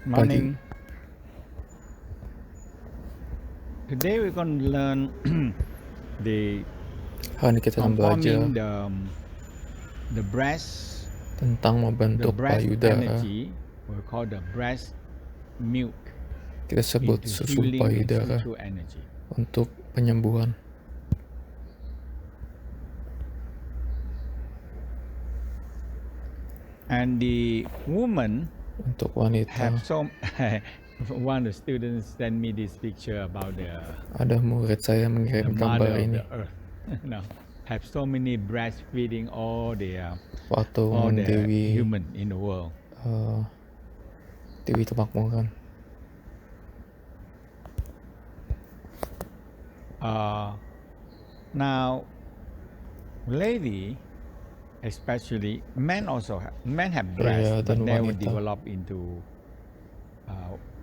pagi. Morning. Today we're going to learn the Hari ini kita akan belajar forming the breast tentang membentuk payudara. energy. We call the breast milk Kita sebut into susu healing and payudara sexual energy. untuk penyembuhan. And the woman Untuk wanita, have so one of the students sent me this picture about ada murid saya the mengirim mother gambar of ini. the earth. No, have so many breastfeeding all the Patung Dewi human in the world. Dewi Kemakmuran. Now, lady, especially men have breasts, Pria but dan never wanita develop into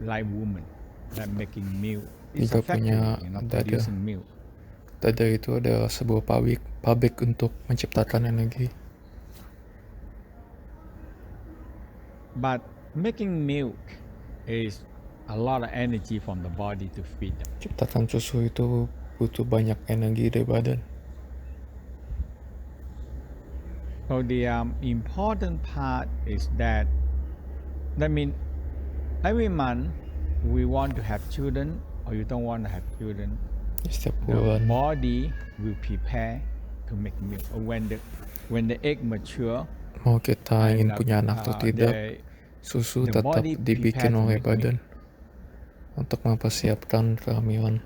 like woman, that making milk. It's juga a factory, punya dada. producing milk. Dada itu adalah sebuah pabrik untuk menciptakan energi. But making milk is a lot of energy from the body to feed them. Ciptakan susu itu butuh banyak energi dari badan. So the important part is that means every month we want to have children or you don't want to have children. Setiap The bulan body will prepare to make milk. When the egg mature, mau kita ingin and, punya anak atau tidak, susu the tetap body dibikin prepare to oleh make badan untuk mempersiapkan kehamilan.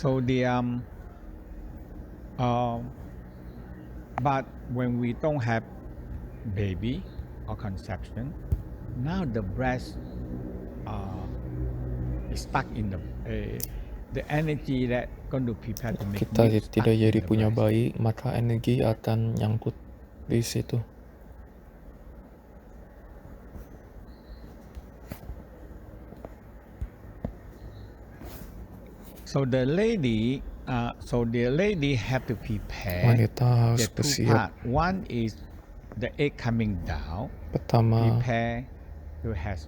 So but when we don't have baby or conception, now the breast is stuck in the energy that going to prepare to make Kita milk stuck tidak in jadi the punya breast. bayi, maka energi akan nyangkut di situ. So the lady have to prepare. Wanita harus There are two bersiap. parts. One is the egg coming down, Pertama, prepare to have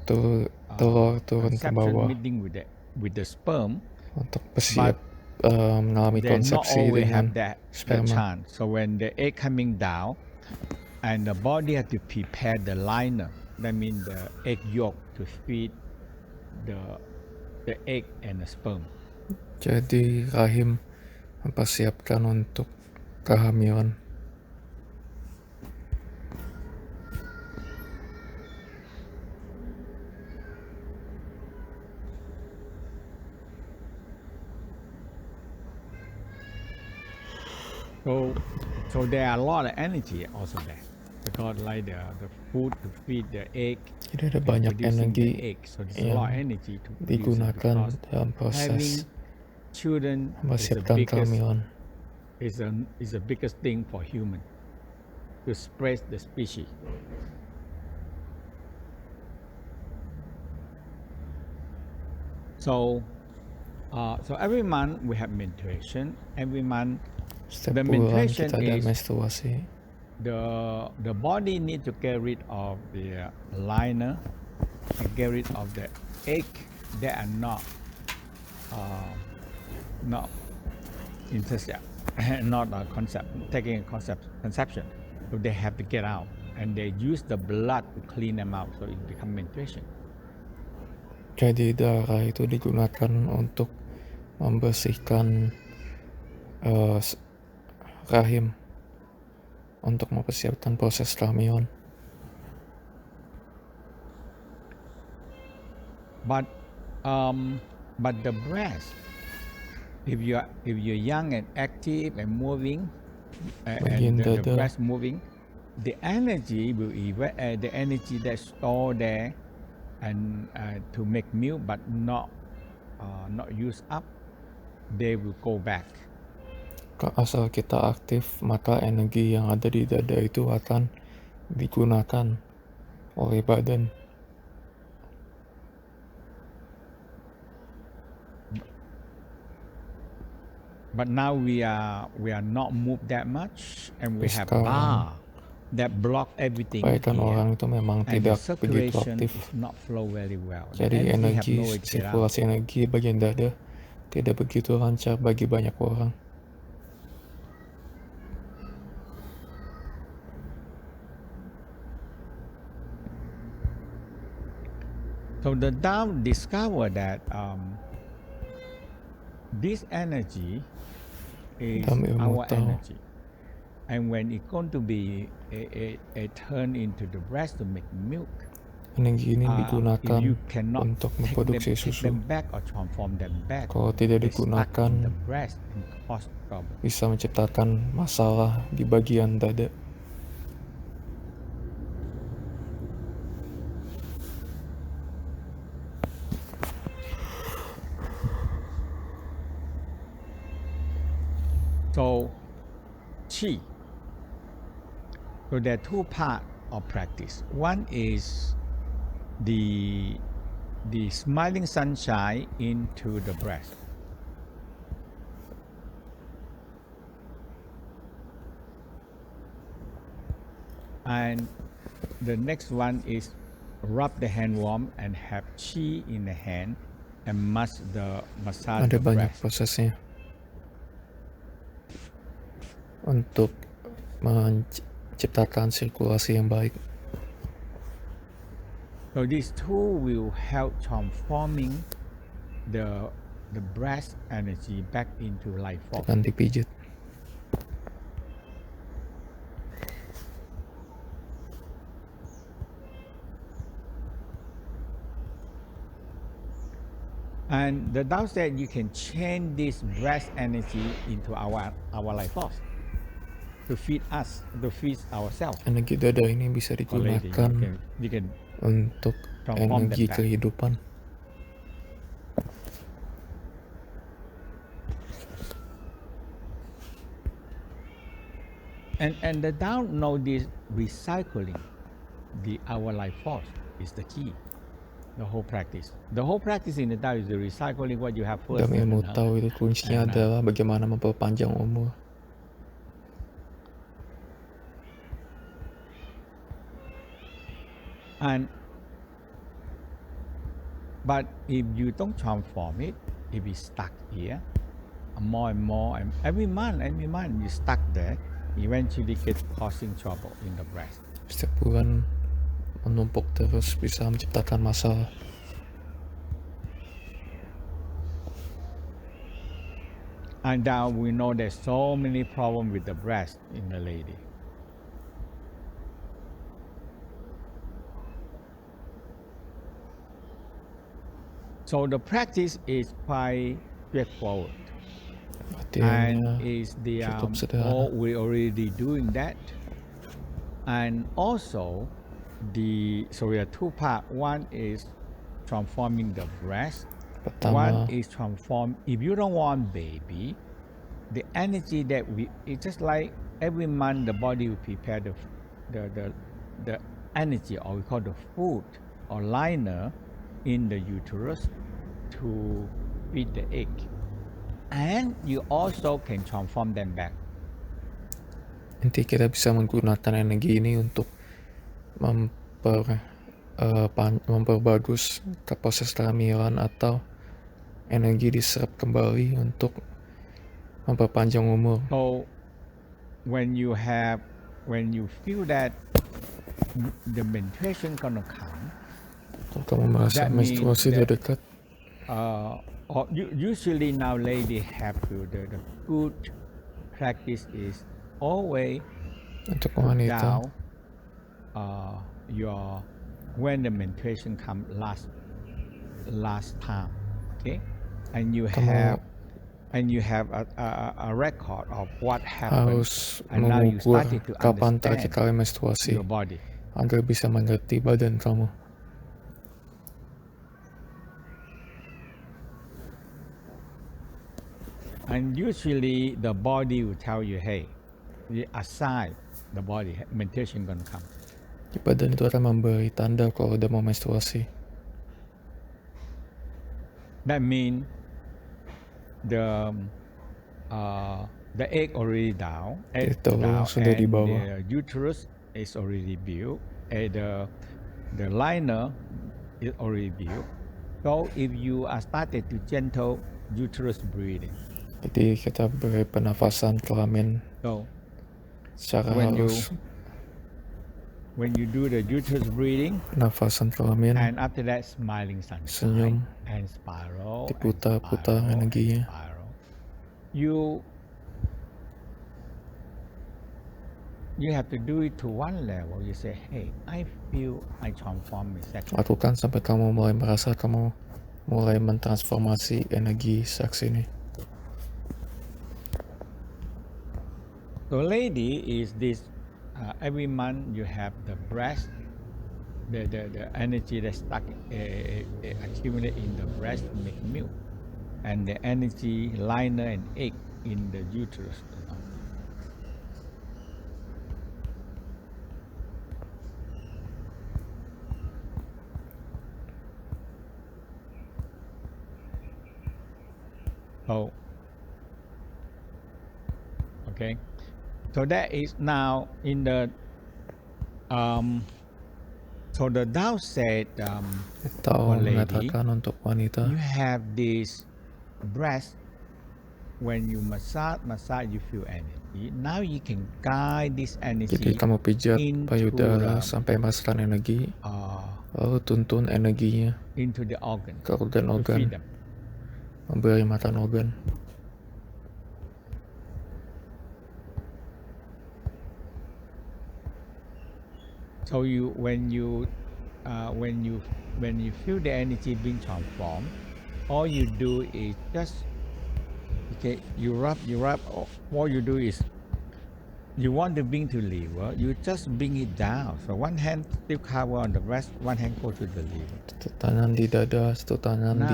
telur turun ke conception bawah meeting with the sperm, untuk bersiap mengalami they not konsepsi always dengan have that sperma. chance. So when the egg coming down, and the body have to prepare the liner, that means the egg yolk to feed the egg and the sperm. Jadi rahim mempersiapkan untuk kehamilan. So there are a lot of energy also there, because like the food to feed the egg. Jadi ada banyak energi So there's a lot of yang energy to digunakan dalam having proses children mempersiapkan kehamilan. is the biggest thing for human to spread the species. So every month we have menstruation. Every month Setiap the bulan menstruation kita ada is menstruasi. the body need to get rid of the liner and get rid of the egg that are not intercept, not a concept, taking a conception. So they have to get out, and they use the blood to clean them out, so it becomes menstruation. Jadi darah itu digunakan untuk membersihkan rahim untuk mempersiapkan proses kehamilan. But the breast, if you're young and active and moving, and the breast moving, the energy the energy that's stored there and to make milk but not used up, they will go back. Asal kita aktif, maka energi yang ada di dada itu akan digunakan oleh badan. But now we are not moved that much, and we Tapi have sekarang bar that block everything kebanyakan here, orang itu memang and the tidak begitu circulation is aktif. not flow very well. The Jadi energy have energi, nowhere to get out. sirkulasi energi bagian dada tidak begitu lancar bagi banyak orang. So the Tao discovered that this energy is Dalam ilmu our Tao, energy, and when it's going to be a turn into the breast to make milk, energi ini if digunakan you cannot untuk take memproduksi susu. them back or transform them back, Kalau tidak they stuck in the digunakan, breast and cause trouble. bisa menciptakan masalah di bagian dada. So, qi. So there are two parts of practice. One is the smiling sunshine into the breast. And the next one is rub the hand warm and have qi in the hand and massage Ada the banyak breast. prosesnya untuk menciptakan sirkulasi yang baik. So these two will help transforming the breast energy back into life force. Dengan dipijit. And the Tao said you can change this breast energy into our life force to feed us, to feed ourselves. Energi dada ini bisa Already, digunakan you can untuk transform energi that back. kehidupan. And the Tao know this recycling, our life force is the key. The whole practice in the Tao is the recycling what you have first. Dalam ilmu Tao itu kuncinya adalah bagaimana memperpanjang umur. But if you don't transform it, if it's stuck here, more and more, and every month you stuck there, eventually get causing trouble in the breast. Setiap bulan menumpuk terus bisa menciptakan masalah. And now we know there's so many problems with the breast in the lady. So the practice is quite straightforward. And is the we already doing that. And also so we have two parts. One is transforming the breast. One is transform. If you don't want baby, the energy that it's just like every month the body will prepare the energy, or we call the food or liner in the uterus to feed the egg, and you also can transform them back. Nanti kita bisa menggunakan energi ini untuk memperbagus proses kehamilan, atau energi diserap kembali untuk memperpanjang umur. So when you feel that the menstruation gonna come, kalau kamu merasa menstruasi sudah dekat, usually now lady have to the good practice is always untuk wanita down when the menstruation come last time, okay, and you have a record of what happened, harus and now you mengukur started to kapan terakhir kali understand menstruasi your body. agar bisa mengerti badan kamu. And usually the body will tell you, hey, aside the body, menstruation gonna come. Badan itu akan memberi tanda kalau udah mau menstruasi. That means the egg already down, Itu sudah di and bawah. the uterus is already built, and the liner is already built. So if you are started to gentle uterus breathing, Jadi kita beri penafasan kelamin so secara when halus. you do the uterus breathing, Penafasan kelamin, and after that smiling senyum, sunshine and spiral and diputar-putar spiral and energinya. spiral, you have to do it to one level. You say, hey, I feel I transform sex. Lakukan sampai kamu mulai merasa kamu mulai mentransformasi energi seks ini. So lady is this, every month you have the breast, the energy that's stuck, accumulate in the breast to make milk, and the energy liner and egg in the uterus. So, okay, so that is now in the so the Tao said, Tahu lady, mengatakan untuk wanita, you have this breast. When you massage, you feel energy. Now you can guide this energy. Jadi kamu pijat payudara the, sampai merasakan energi, lalu tuntun energinya into the organ, ke organ-organ, to feed them. memberi makan organ. So when you feel the energy being transformed, all you do is just, okay, you rub. All you do is, you want to bring to liver, you just bring it down. So one hand still cover on the breast, one hand go to the liver. Satu tangan di dada, satu tangan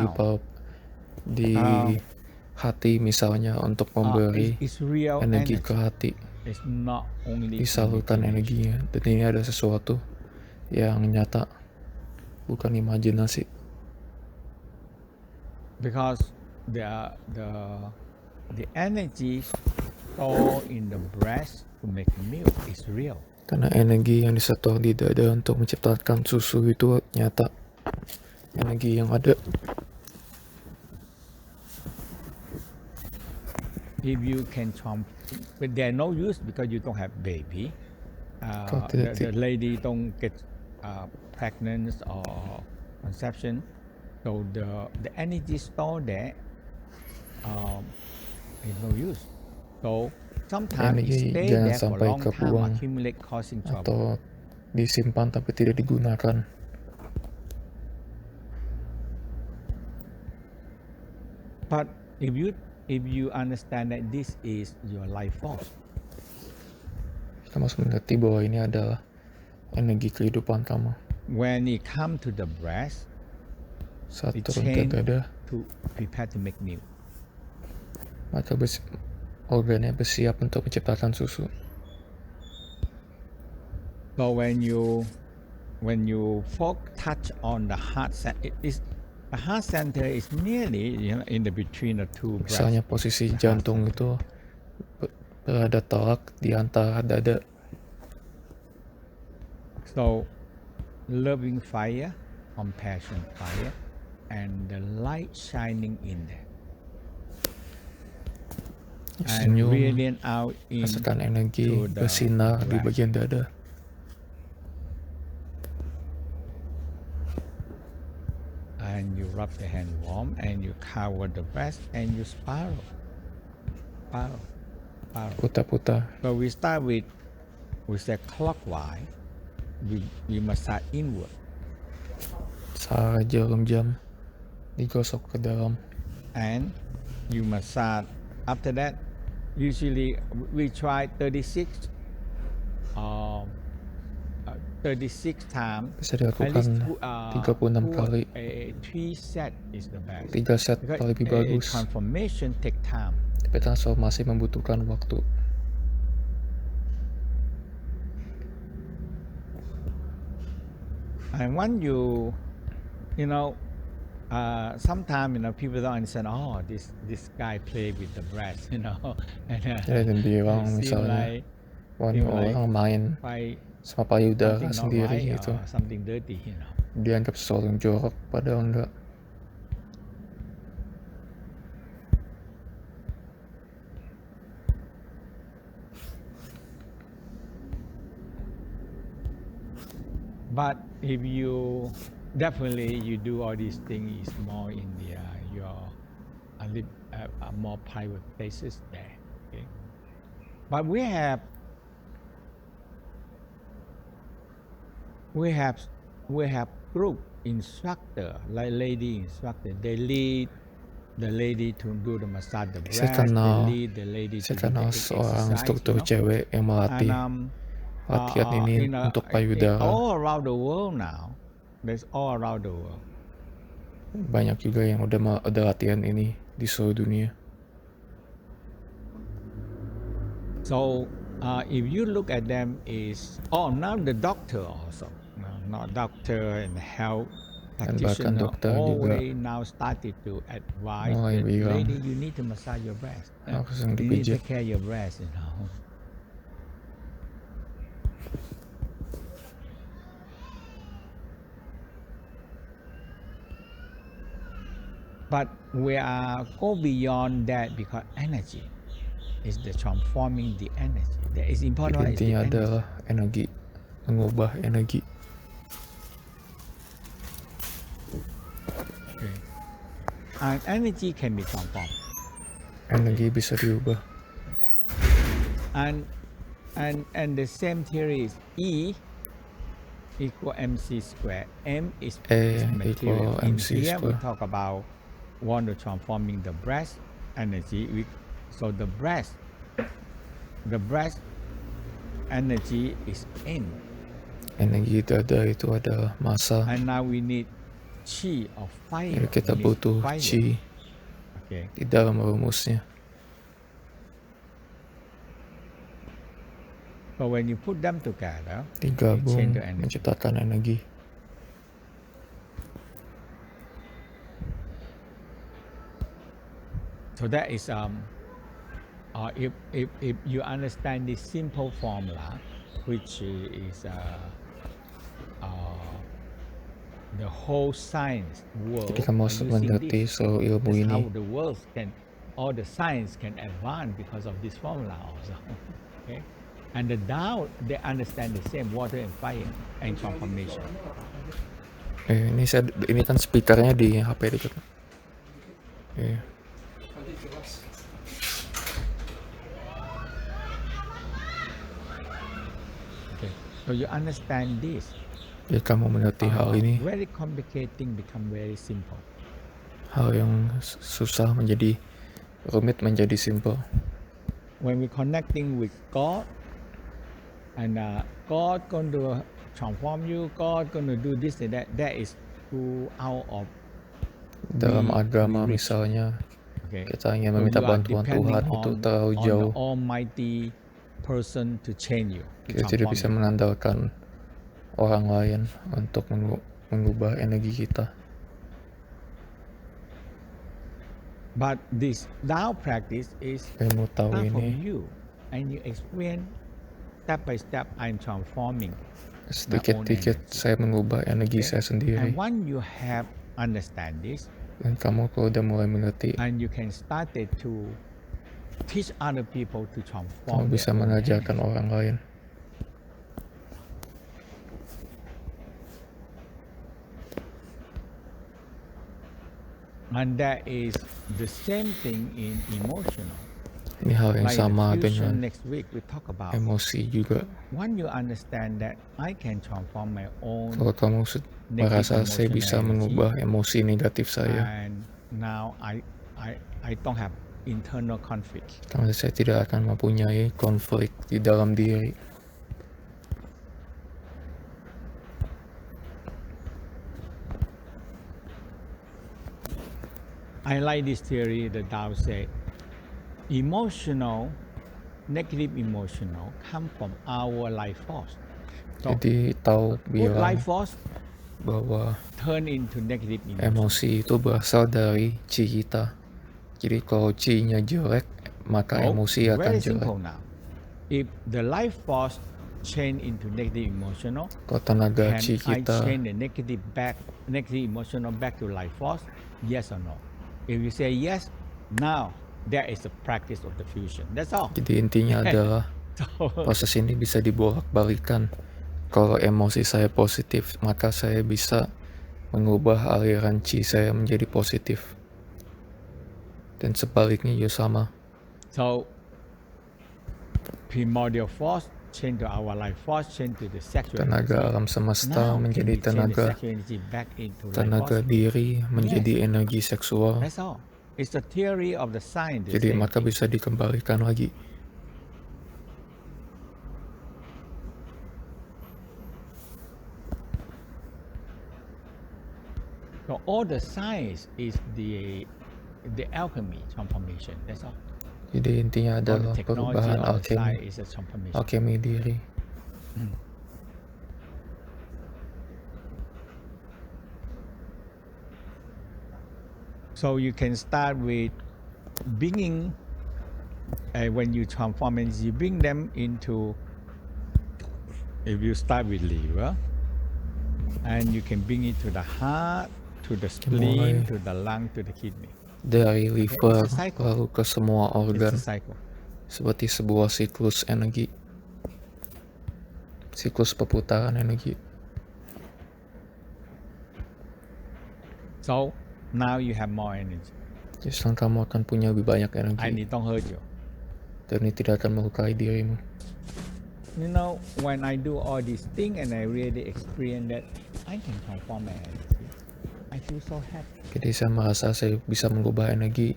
di hati misalnya, untuk memberi It's real energi energy. ke hati. It's not only Disalurkan energinya, dan ini ada sesuatu yang nyata, bukan imajinasi. Because the energy stored in the breast to make milk is real. Karena energi yang disetor di dada untuk menciptakan susu itu nyata, energi yang ada. If you can but there no use because you don't have baby. The lady don't get pregnant or conception, so the energy stored there is no use. So sometimes it stay there for a long time, accumulate, causing trouble. Atau disimpan tapi tidak digunakan. But if you understand that this is your life force, kita harus mengerti bahwa ini adalah energi kehidupan kamu. When it come to the breast, saat turun ke dada, to prepare to make milk. Maka organnya bersiap untuk menciptakan susu. So when you touch on the heart center, the heart center is nearly, in the between the two breasts. Misalnya posisi jantung itu berada telak di antara dada. So loving fire, compassion fire, and the light shining in there. Senyum, radiant out rasakan energi bersinar di bagian dada. And you rub the hand warm, and you cover the breast, and you spiral. Putar-putar. So we start with the clockwise. We massage inward. Searah jarum jam digosok ke dalam. And you massage. After that, usually we try 36 times. Bisa dilakukan 36 kali. 3 set is the best. 3 set lebih bagus. Transformation take time. Tapi transformasi membutuhkan waktu. And when sometimes people don't understand. Oh, this guy play with the breath, and Jadi it bilang seem misalnya, like wah ini orang main quite sama payudara something not sendiri right gitu. or something dirty, Dianggap sesuatu yang jorok, padahal enggak. But if you definitely you do all these things is more in your more private places there. Okay, but we have group instructor like lady instructor. They lead the lady to do the massage the breast. They lead the lady to do the seorang exercise. instruktur cewek yang melatih latihan ini untuk payudara. All around the world now, there's all around the world. Banyak juga yang udah latihan ini di seluruh dunia. So if you look at them now the doctor also, not doctor and health practitioner already now started to advise the lady, you need to massage your breast. You need to take care of your breast, But we are go beyond that because energy is the transforming the energy. That is important. Intinya adalah energi, mengubah energi. Okay. And energy can be transformed. Energi bisa diubah. And the same theory is E equal mc squared. M is material. In here we talk about want to transforming the breast energy. So the breast energy is M. Energi dada itu adalah massa. And now we need chi of fire. Jadi kita butuh chi di dalam rumusnya. But when you put them together, digabung menciptakan energi. So that is if you understand this simple formula, which is the whole science world. Ketika mau mengerti seluruh ilmu ini, how the world all the science can advance because of this formula also. Okay, and the Tao they understand the same water and fire and transformation. Ini kan speakernya di HP dekat. Okay, so you understand this. Jika kamu mengerti hal ini, very complicating become very simple. Hal yang susah menjadi rumit menjadi simple. When we connecting with God, and God going to transform you, God going to do this and that. That is too out of. Dalam agama misalnya, kita ingin meminta bantuan Tuhan itu terlalu jauh. Almighty person to change you. Kita tidak bisa mengandalkan orang lain untuk mengubah energi kita. But this Tao practice is ilmu Tao from ini you, and you experience step by step. I'm transforming. Sedikit-sedikit saya mengubah energi saya sendiri. And when you have understand this, dan kamu kalau udah mulai mengerti, and you can start to teach other people to transform. Kamu bisa mengajarkan orang lain. And that is the same thing in emotional. Ini hal yang sama dengan next week we talk about emosi juga. When you understand that I can transform my own. Kalau kamu merasa saya bisa mengubah emosi negatif saya. And now I don't have internal conflict. Karena saya tidak akan mempunyai konflik di dalam diri. I like this theory that Tao say, negative emotional come from our life force. So, jadi Tao bilang life force bahwa turn into negative emotion. emosi itu berasal dari chi kita. Jadi kalau chi-nya jelek, maka emosi akan Very jelek. simple now. If the life force change into negative emotional, Kalau tenaga can chi I kita change the negative emotional back to life force? Yes or no? If you say yes, now there is a practice of the fusion. That's all. jadi intinya adalah proses ini bisa dibolak-balikan. Kalau emosi saya positif, maka saya bisa mengubah aliran chi saya menjadi positif. Dan sebaliknya juga sama. So primordial force change to our life force, change to the sexual Tenaga energy. alam semesta Now, menjadi can we change the tenaga sexual energy back into life tenaga force? diri menjadi energi seksual. That's all. It's the theory of the science. Jadi maka bisa dikembalikan lagi. So all the science is the alchemy transformation. That's all. Jadi intinya All the adalah technology, perubahan all the science is a transformation. alkemi diri. So you can start with bringing, when you transform energy, you bring them into, if you start with liver, and you can bring it to the heart, to the spleen, to the lung, to the kidney. Dari liver lalu ke semua organ. It's a cycle. Seperti sebuah siklus energi. Siklus perputaran energi. So now you have more energy. Jadi sekarang kamu akan punya lebih banyak energi. And it don't hurt you. Dan ini tidak akan melukai dirimu. You know, when I do all these things and I really experience that I can transform my energy, I feel so happy. Jadi saya merasa saya bisa mengubah energi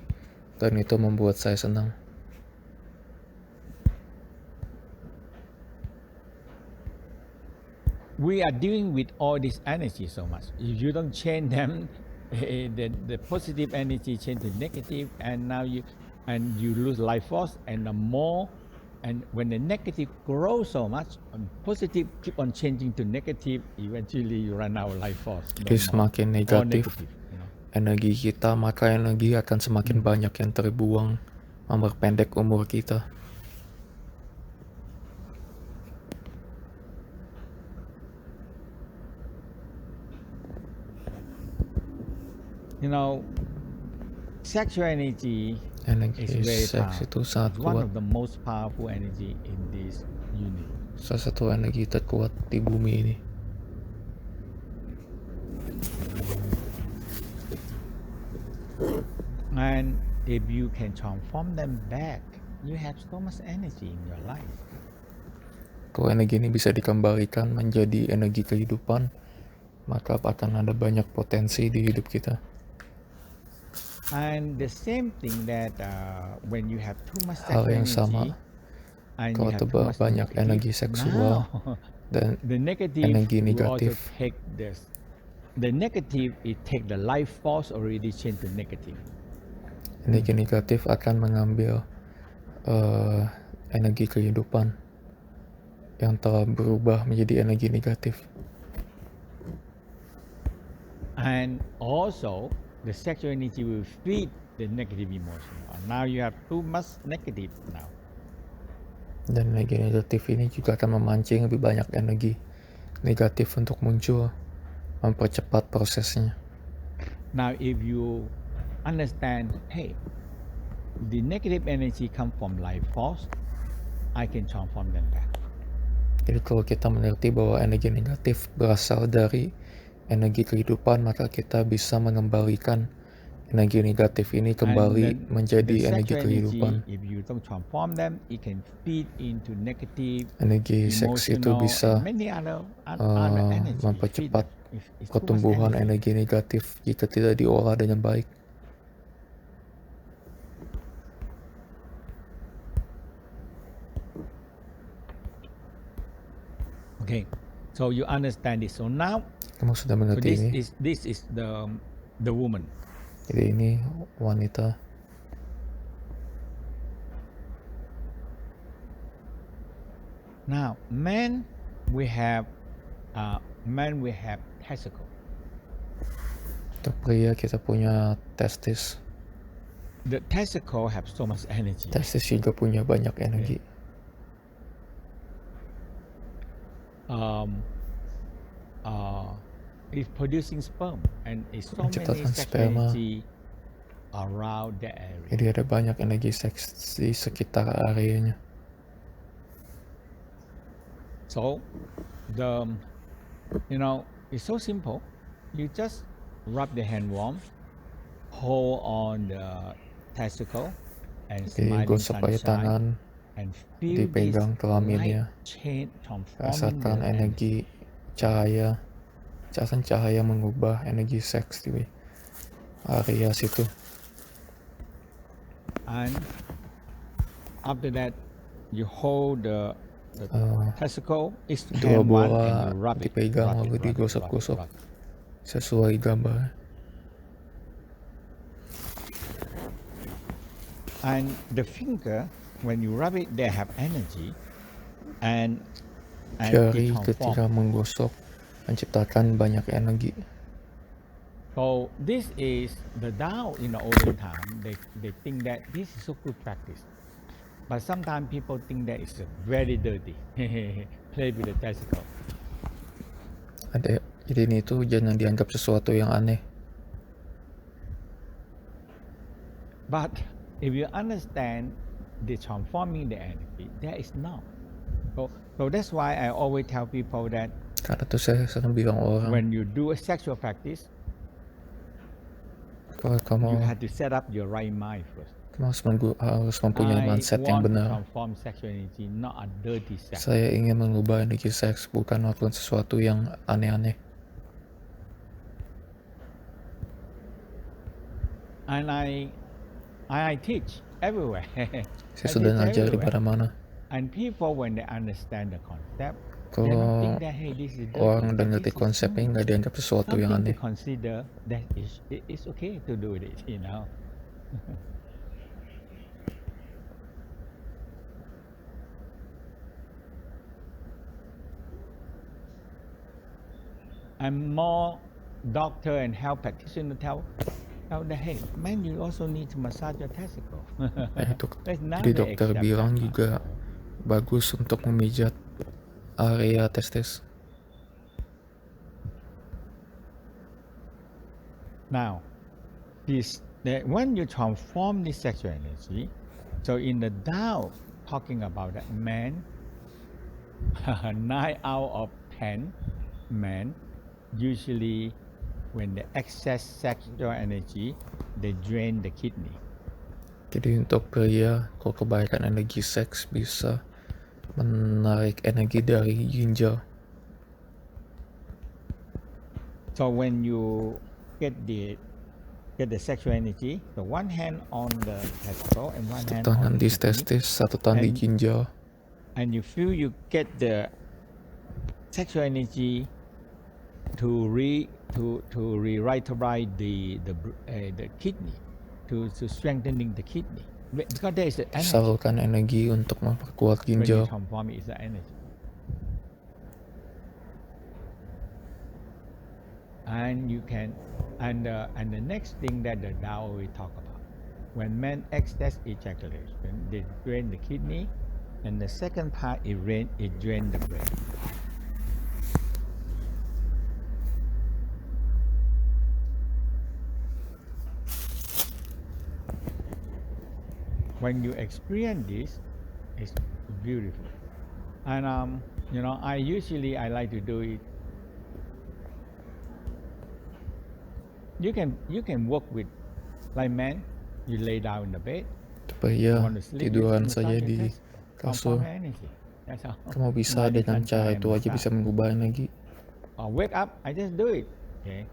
dan itu membuat saya senang. We are dealing with all this energy so much. If you don't change them, the positive energy change to negative, and now you lose life force, and the more, and when the negative grows so much, positive keep on changing to negative, eventually you run out of life force. Jadi semakin negatif energi kita, maka energi akan semakin banyak yang terbuang, memperpendek umur kita. You know, sexual energy is seks itu sangat kuat. One of the most powerful energy in this universe. Salah satu energi terkuat di bumi ini. And if you can transform them back, you have so much energy in your life. Kalau energi ini bisa dikembalikan menjadi energi kehidupan, maka akan ada banyak potensi di hidup kita. And the same thing that when you have too much hal yang energy, sama kalau terlalu banyak energi seksual dan the negative energi negatif, the negative it take the life force already change to negative. Energi negatif akan mengambil energi kehidupan yang telah berubah menjadi energi negatif. And also the sexual energy will feed the negative emotion. Now you have too much negative now. Dan energi negatif ini juga akan memancing lebih banyak energi negatif untuk muncul, mempercepat prosesnya. Now if you understand, hey, the negative energy come from life force, I can transform them back. Jadi kalau kita mengerti bahwa energi negatif berasal dari energi kehidupan, maka kita bisa mengembalikan energi negatif ini kembali menjadi energi kehidupan. If you don't transform them, it can feed into negative, energi seks itu bisa mempercepat pertumbuhan energi negatif jika tidak diolah dengan baik. Okay, so you understand this. So now, kamu sudah mengerti ini. This is the woman. Jadi ini wanita. Now, men we have testicle. Untuk pria kita punya testis. The testicle have so much energy. Testis juga punya banyak energi. It's producing sperm and it's so many Menciptakan sex sperma. energy around that area. Jadi ada banyak energi seks di sekitar areanya. So it's so simple. You just rub the hand warm, hold on the testicle, and Jadi smiling gosok pakai sunshine, tangan, and feel this dipegang light kelaminnya, change transforming rasakan the energy. energi cahaya mengubah energi seks di area situ. And after that, you hold the testicle, it's Dua hand one, and bola you rub it, dipegang rub lalu it, rub it, digosok-gosok rub it. sesuai gambar. And the finger, when you rub it, they have energy, and Jari it ketika transforms. menggosok menciptakan banyak energi. So this is the Tao in the olden time. They think that this is so good practice, but sometimes people think that it's very dirty. Play with the testicle. Jadi ini tuh jangan dianggap sesuatu yang aneh. But if you understand the transforming the energy, there is no. So that's why I always tell people that Karena tuh saya sering bilang orang, when you do a sexual practice, kalau kamu you have to set up your right mind first. harus mempunyai mindset yang benar. Transform sexual energy, not a dirty sex. Saya ingin mengubah energi seks, bukan melakukan sesuatu yang aneh-aneh. And I teach everywhere. Saya sudah ngajar di mana-mana. And people when they understand the concept, Kalau orang udah ngerti konsepnya, nggak dianggap sesuatu yang aneh. Consider that it's okay to do it, you know. And more doctor and health practitioner tell that, hey, man, you also need to massage your testicle. Jadi dokter bilang juga bagus untuk memijat area testis. Now, when you transform this sexual energy, so in the Tao talking about that man, 9 out of 10 men usually when the excess sexual energy, they drain the kidney. Jadi untuk pria, kalau kebanyakan energi seks bisa menarik energi dari ginjal. So when you get the sexual energy, so one hand on the testicle and one hand on the kidney, testis, satu tangan di ginjal. And you feel you get the sexual energy to revitalize the kidney, to strengthening the kidney, because there is the energy. Salurkan energi untuk memperkuat ginjal. Transform is the energy. And you can, and the next thing that the Tao will talk about, when men excess ejaculation, they drain the kidney, and the second part it drain the brain. When you experience this, it's beautiful. And I like to do it. You can work with like men. You lay down in the bed. Supaya tiduran saja di kasur. Kamu bisa dengan cara itu aja bisa mengubah energi. Wake up, I just do it. Okay.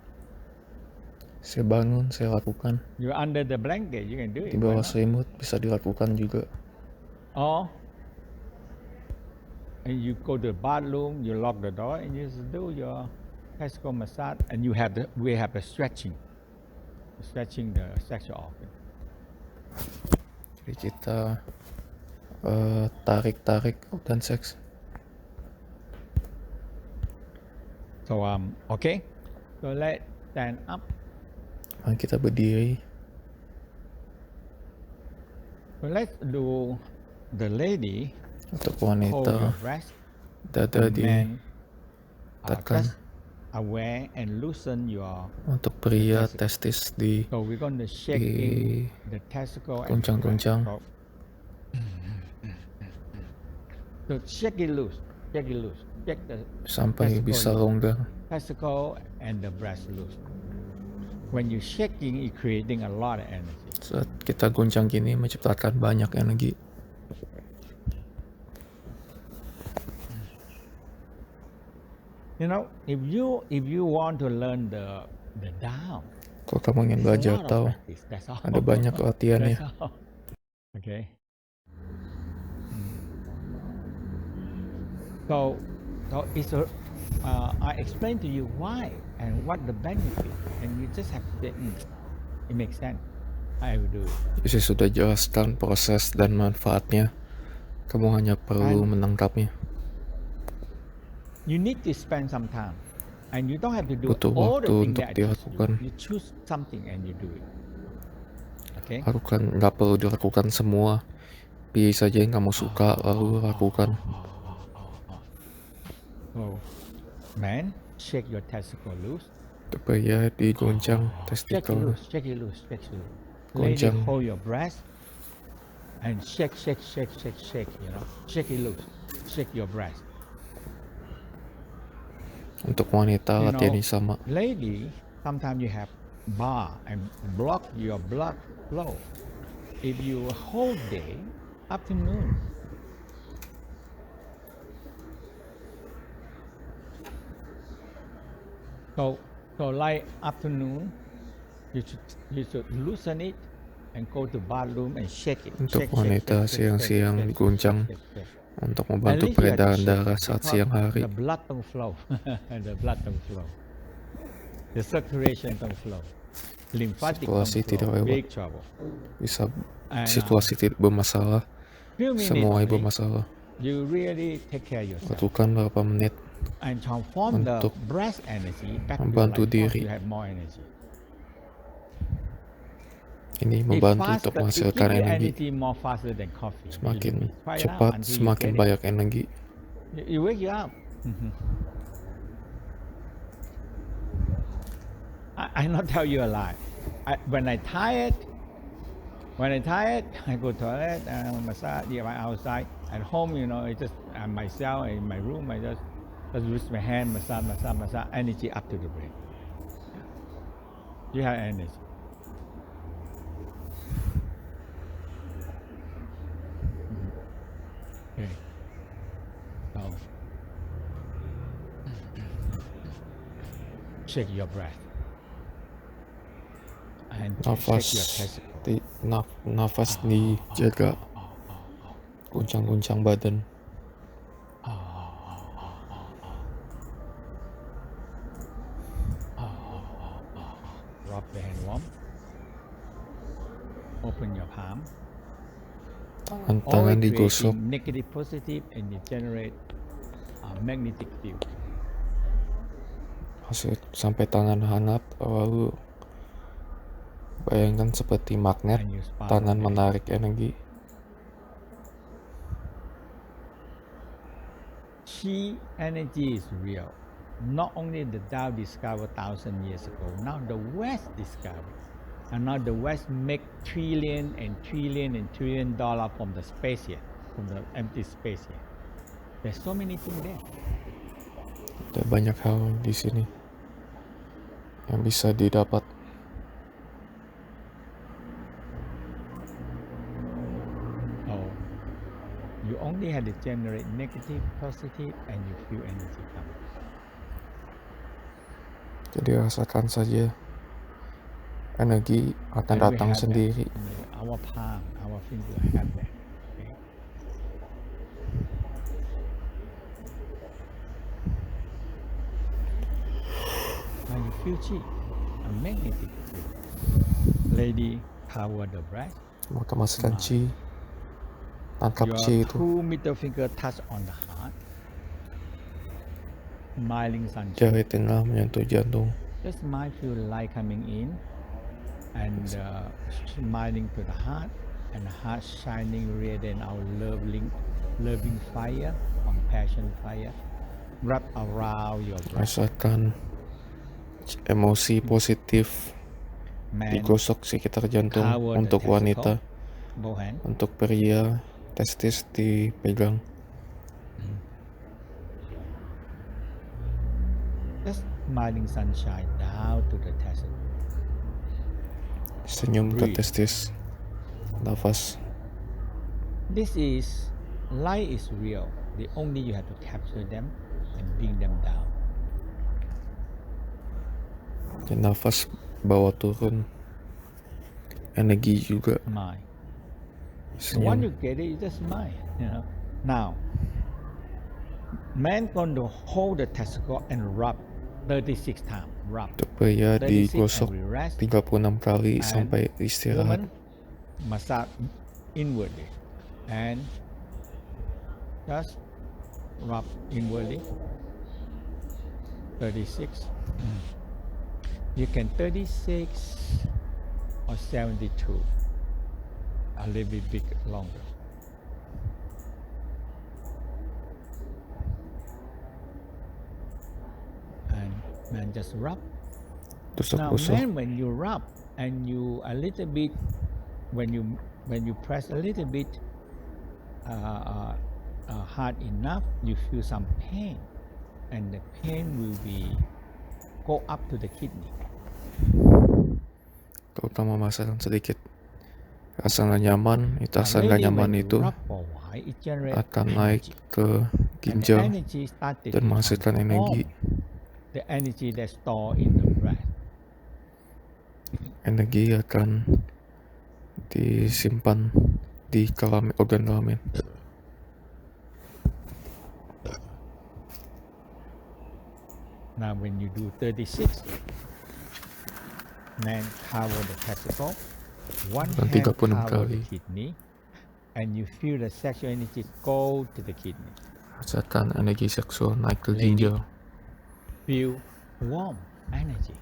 Saya bangun, saya lakukan. You're under the blanket, you can do it. Di bawah selimut bisa dilakukan juga. Or and you go to the bathroom, you lock the door, and you just do your testicle massage, and we have the stretching the sexual organ. Jadi kita tarik organ seks. So okay, so let's stand up. Mari kita berdiri. Well, let's do the lady. Untuk Hold wanita, your breath. dada The man, ditekan. just aware and loosen your. Untuk pria, testicle. testis di So we're going to shaking the testicle and the breast. goncang-goncang. So shake it loose, shake it loose, shake the Sampai testicle bisa loose. longgar. Testicle and the breast loose. When you're shaking, you're creating a lot of energy. Saat kita goncang gini menciptakan banyak energi. You know, if you want to learn the down, Kalau kamu ingin there's a belajar lot of tahu, practice. That's all. ada banyak latihannya. That's all. Okay. So it's I explain to you why and what the benefit, and you just have to say, it makes sense. I will do it. Saya sudah jelaskan proses dan manfaatnya. Kamu hanya perlu menangkapnya. You need to spend some time, and you don't have to do Butuh all the waktu things untuk that I teach dilakukan. you. You choose something and you do it. Okay. Nggak perlu dilakukan semua. Pilih saja yang kamu suka lalu lakukan. So, man, shake your testicle loose. Supaya digoncang Shake it testikel. loose, shake it loose, shake it loose. Lady, Goncang. hold your breath and shake, shake, shake, shake, shake. You know, shake it loose, shake your breath. Untuk wanita latihan ini sama. Lady, sometimes you have bar and block your blood flow. If you hold day, afternoon. So like afternoon, you should loosen it and go to bathroom and shake it. Untuk wanita siang-siang diguncang untuk membantu peredaran darah saat siang hari. The blood don't flow. The blood don't flow. The circulation don't flow. Lymphatic Situasi tidak lewat. big trouble. Bisa situasi tidak bermasalah. Semua bermasalah. You really take care of yourself. Lakukan beberapa menit and transform the untuk breath energy back membantu to life. diri. You have more energy. Ini membantu untuk menghasilkan energi. More faster than coffee. Semakin cepat, semakin banyak energi. You wake you up. I not tell you a lie. When I tired, I go to toilet and massage. Yeah, outside. At home, I just myself in my room. I just use my hand, massage. Energy up to the brain. You have energy. Okay. So, shake your breath. And Nafas dijaga, guncang-guncang badan. Rub the hand warm. Open your palm. Tangan digosok. Negative, positive, and you generate a magnetic field. Sampai tangan hangat, lalu bayangkan seperti magnet, tangan menarik energi. Qi energy is real. Not only the Tao discovered 1,000 years ago, now the West discovered. And now the West make trillion and trillion and trillion dollar from the space here, from the empty space here. There's so many things there. Ada banyak hal di sini yang bisa didapat. You only had to generate negative, positive, and you feel energy coming. Jadi rasakan saja, energi akan datang sendiri. Our palm, our finger have that. Okay. Now you feel chi, a magnetic field. Lady, cover the breath. Maka masukkan chi. Tangkap chi itu. Your 2 middle finger touch on the heart. Smiling sunshine. Jari tengah menyentuh jantung. Just mind feel light coming in and smiling to the heart, and the heart shining radiant our loving fire, compassion fire, wrap around your breast. Rasakan emosi positif Man, digosok sekitar jantung cover the untuk testicle, wanita, both hand. untuk pria testis dipegang. Just smiling sunshine down to the testicle. Senyum ke Breathe. testis, nafas. This is light is real. The only you have to capture them and bring them down. Dan nafas bawa turun. Energi juga. Smile. Senyum. Once you get it, you just smile. Now, man going to hold the testicle and rub 36 times. Rub. Untuk pria 36 and digosok we rest. 36 kali And sampai istirahat. Woman massage inwardly and just rub inwardly. 36. You can 36 or 72. A little bit longer. And man just rub. Now Tusuk-tusuk. man, when you rub and you a little bit, when you press a little bit hard enough, you feel some pain, and the pain will be go up to the kidney. Kalau kamu masakan sedikit rasa nggak nyaman, itu Now, rasa nggak maybe nyaman when you itu rub for a while, it generates akan naik energy. ke And the ginjal energy started dan to menghasilkan energi. transform the energy that's stored in the breath. Energi akan disimpan di organ kelamin. Now when you do 36, man cover the testicle, one Dan hand 36 cover the kali. kidney, and you feel the sexual energy go to the kidney. Rasakan energi seksual naik ke Lady. ginjal. Feel warm energy.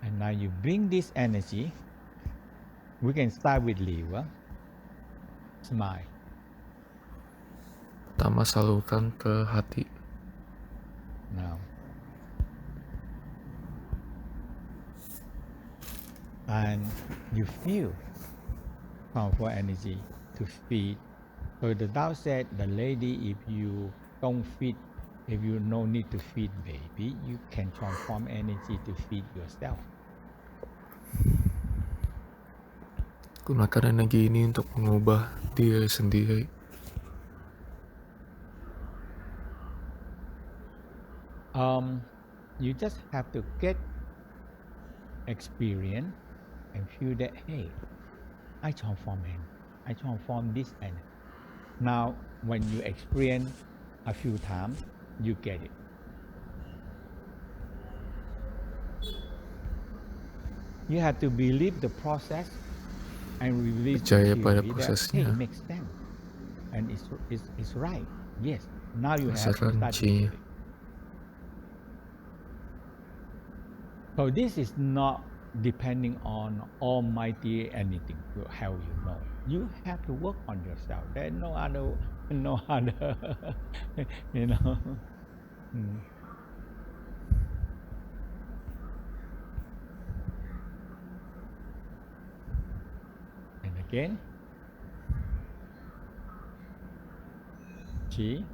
And now you bring this energy. We can start with liver. Smile. Pertama salurkan ke hati. Now. And you feel powerful energy to feed. So the Tao said, the lady, if you don't feed, if you no need to feed baby, you can transform energy to feed yourself. Gunakan energi ini untuk mengubah diri sendiri. You just have to get experience and feel that, hey, I transform this energy. Now, when you experience a few times, you get it. You have to believe the process and release the Percaya pada theory that, prosesnya. hey, it makes sense and it's right. Yes, now you have to Rasakan start to chi. do it. So this is not depending on almighty anything will help you. No, you have to work on yourself. There's no other, you know. And again, chi.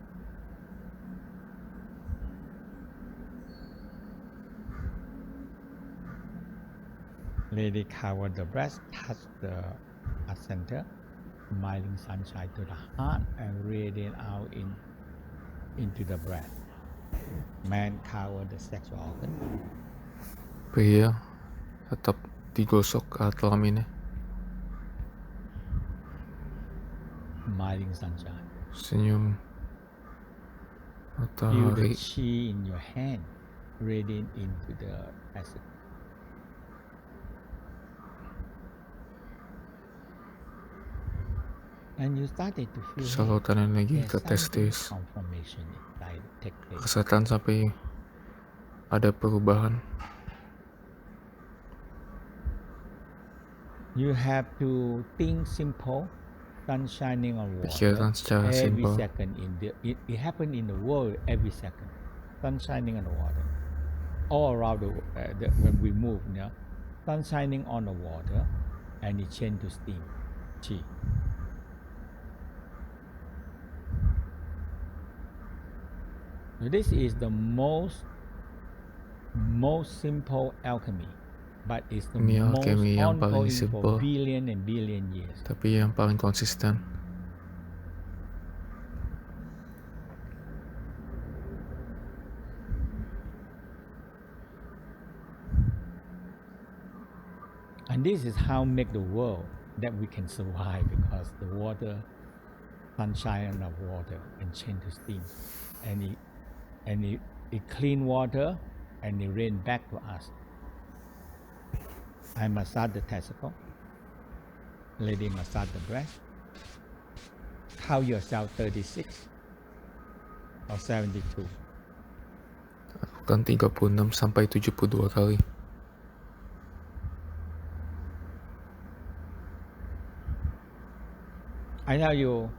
Lady cover the breast, touch the heart center, smiling sunshine to the heart and radiate out into the breath. Man cover the sexual organ. Pria tetap digosok alat kelaminnya. Smiling sunshine. Senyum Feel the matahari. chi in your hand radiate into the acid. And you started to feel Salurkan energi ke there's something testis. transformation inside take place. Rasakan sampai ada perubahan. You have to think simple. Sun shining on water Pikiran secara every simpel. second it happen in the world every second. Sun shining on the water all around when we move, sun shining on the water and it change to steam, chi. So this is the most simple alchemy, but it's the Ini most alchemy yang paling ongoing for simple, billion and billion years. tapi yang paling konsisten. And this is how make the world that we can survive, because the water, sunshine of water and change to steam, and it clean water and it rain back to us. I massage the testicle, lady massage the breast. Count yourself 36 or 72. Lakukan 36 sampai 72 kali. I tell you,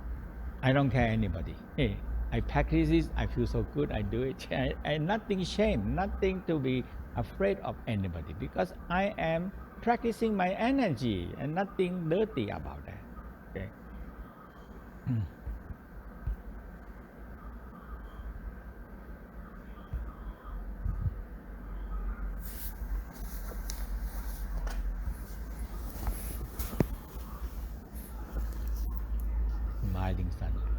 I don't care anybody. Hey, I practice this, I feel so good, I do it. I nothing shame, nothing to be afraid of anybody, because I am practicing my energy and nothing dirty about that. Okay. Smiling sunlight.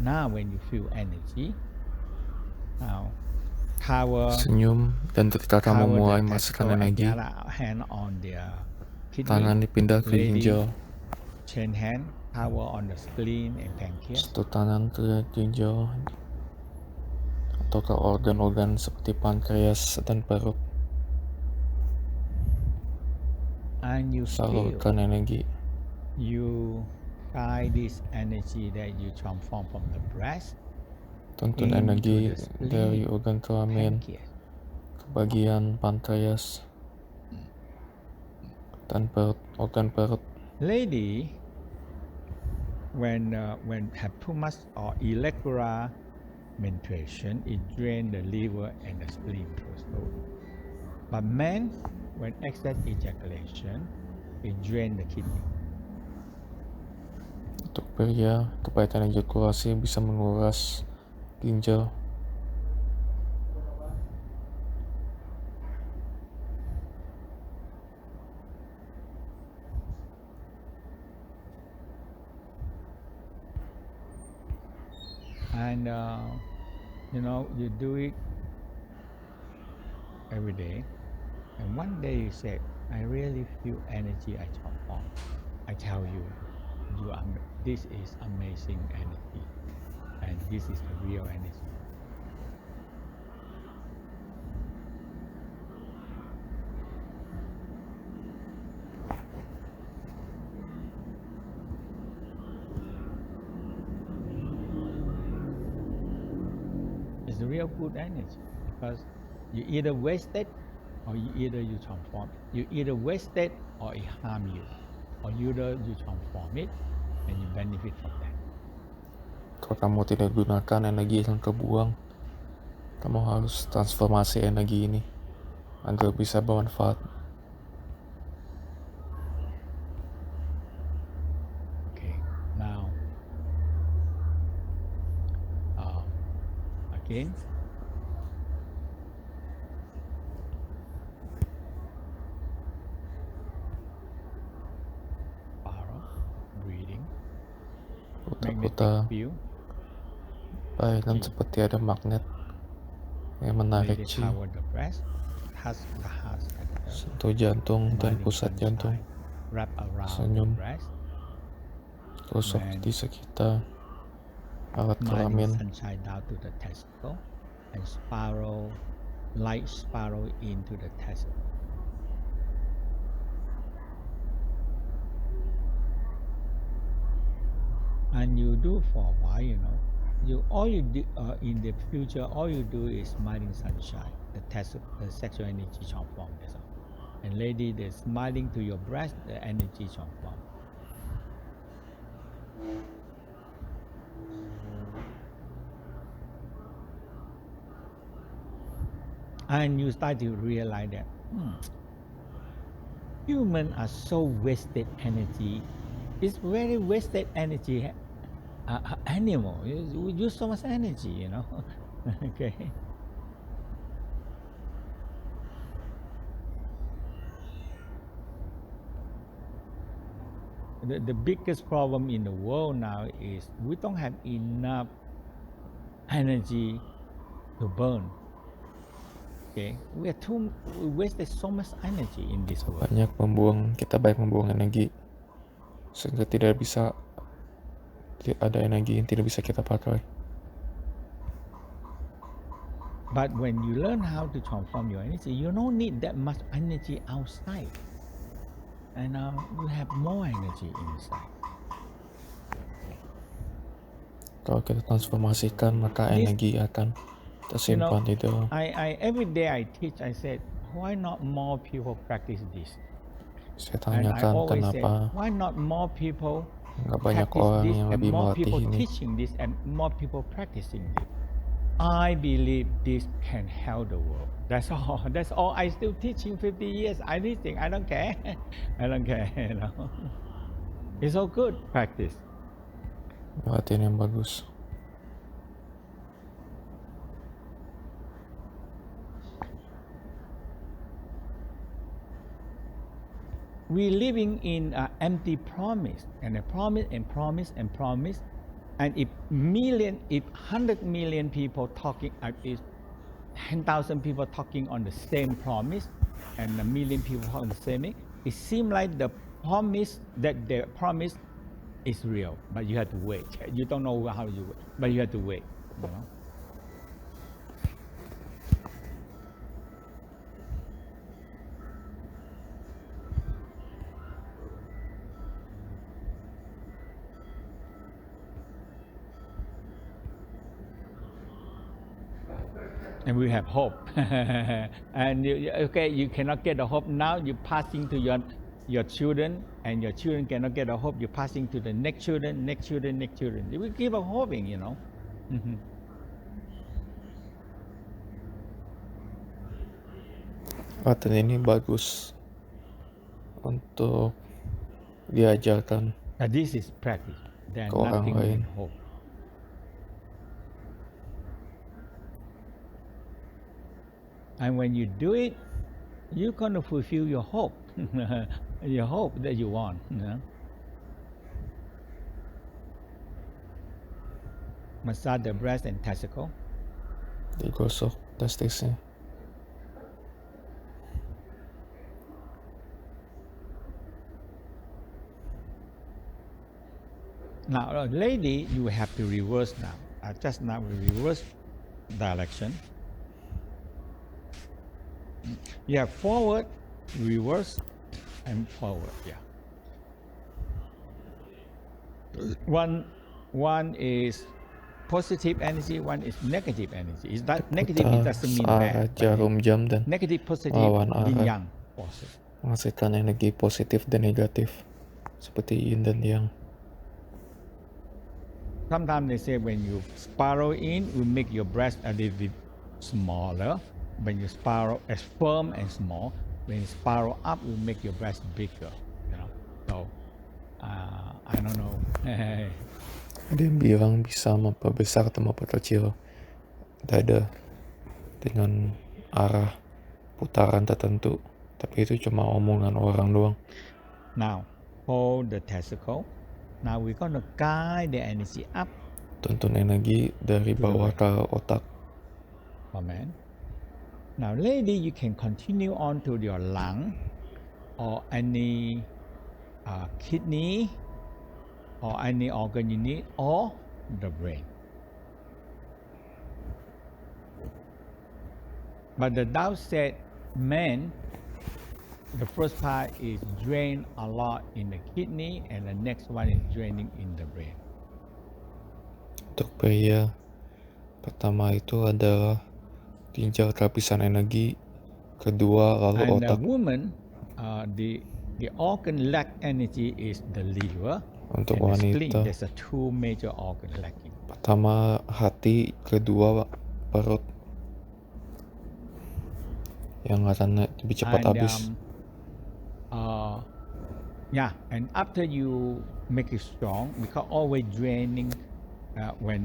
Now when you feel energy, now power. Senyum, dan ketika kamu mulai merasakan energi, hand on their kidney, tangan dipindah ke ginjal. Chain hand, power on the spleen and pancreas. Satu tangan ke ginjal atau ke organ-organ seperti pankreas dan perut. And you salurkan energi. You guide this energy that you transform from the breast. Tuntun energi dari organ kelamin ke bagian pankreas dan perut, organ perut. Lady, when have too much or irregular menstruation, it drain the liver and the spleen too slowly. But men, when excess ejaculation, it drain the kidney. Untuk pria, kepahitan ejakulasi bisa menguras ginjal. And you do it every day, and one day you said, I really feel energy I transform. I tell you, this is amazing energy, and this is the real energy. It's a real good energy, because you either waste it or you transform it. You either waste it or it harm you, or either you transform it and you benefit from that. Kalau kamu tidak gunakan energi yang kebuang, kamu harus transformasi energi ini agar bisa bermanfaat. Okay, now again, breathing, Putar-putar, bayangkan seperti ada magnet yang menarik Qi. Sentuh jantung dan pusat jantung. Senyum, tusuk di sekitar alat kelamin. Light spiral into the testicle. And you do for a while, all you do in the future, all you do is smiling sunshine, the sexual energy transform. That's all. And lady, the smiling to your breast, the energy transform. And you start to realize that humans are so wasted energy. It's very wasted energy. Animal, we use so much energy, you know. Okay. The biggest problem in the world now is we don't have enough energy to burn. Okay, we wasted so much energy in this world. Kita banyak membuang energi sehingga tidak ada energi yang tidak bisa kita pakai. But when you learn how to transform your energy, you don't need that much energy outside, and you have more energy inside. Kalau kita transformasikan, maka energi akan tersimpan di dalam. I every day I teach. I said, why not more people practice this? Saya And I tanyakan always say, kenapa why not more people nggak banyak practice orang this yang and lebih more melatih people ini. teaching this and more people practicing this? I believe this can help the world. That's all. That's all. I still teaching 50 years. Anything. I don't care. I don't care. You know. It's all good practice. Latihan yang bagus. We living in an empty promise and a promise and promise and promise. And if 100 million people talking, if 10,000 people talking on the same promise, and a million people talking the same thing, it seems like the promise is real, but you have to wait. You don't know how you wait, but you have to wait. You know. And we have hope. And you cannot get the hope now. You're passing to your children, and your children cannot get the hope. You're passing to the next children, next children, next children. We keep on hoping, you know. Latihan ini bagus untuk diajarkan This is practice. There's ke orang nothing lain. but hope. And when you do it, you're going to fulfill your hope, your hope that you want. You know? Massage the breast and testicle. Digosok testisnya. Now, lady, you have to reverse now. Just now we reverse direction. Yeah, forward, reverse, and forward. Yeah. One is positive energy, one is negative energy. Is that negative? It doesn't mean bad. Jarum jam dan Negative, positive, lawan yin arah. yang forces. Menghasilkan energi positif dan negatif seperti yin dan yang. Sometimes they say when you spiral in, you make your breast a little bit smaller. When you spiral as firm and small, when you spiral up, you make your breast bigger. You know, so I don't know. Ada yang bilang bisa memperbesar atau memperkecil dada dengan arah putaran tertentu, tapi itu cuma omongan orang doang. Now, hold the testicle. Now we're going to guide the energy up. Tuntun energi dari bawah ke otak. Amen. Now, lady, you can continue on to your lung or any kidney or any organ you need or the brain. But the Tao said, man, the first part is drained a lot in the kidney, and the next one is draining in the brain. Untuk pria, pertama itu adalah ginjal kehabisan energi, kedua lalu And otak. the woman, the organ lack energy is the liver Untuk and the spleen. wanita, There's a two major organ lacking. pertama hati, kedua perut, yang katanya lebih cepat And habis. yeah, and after you make it strong, because always draining when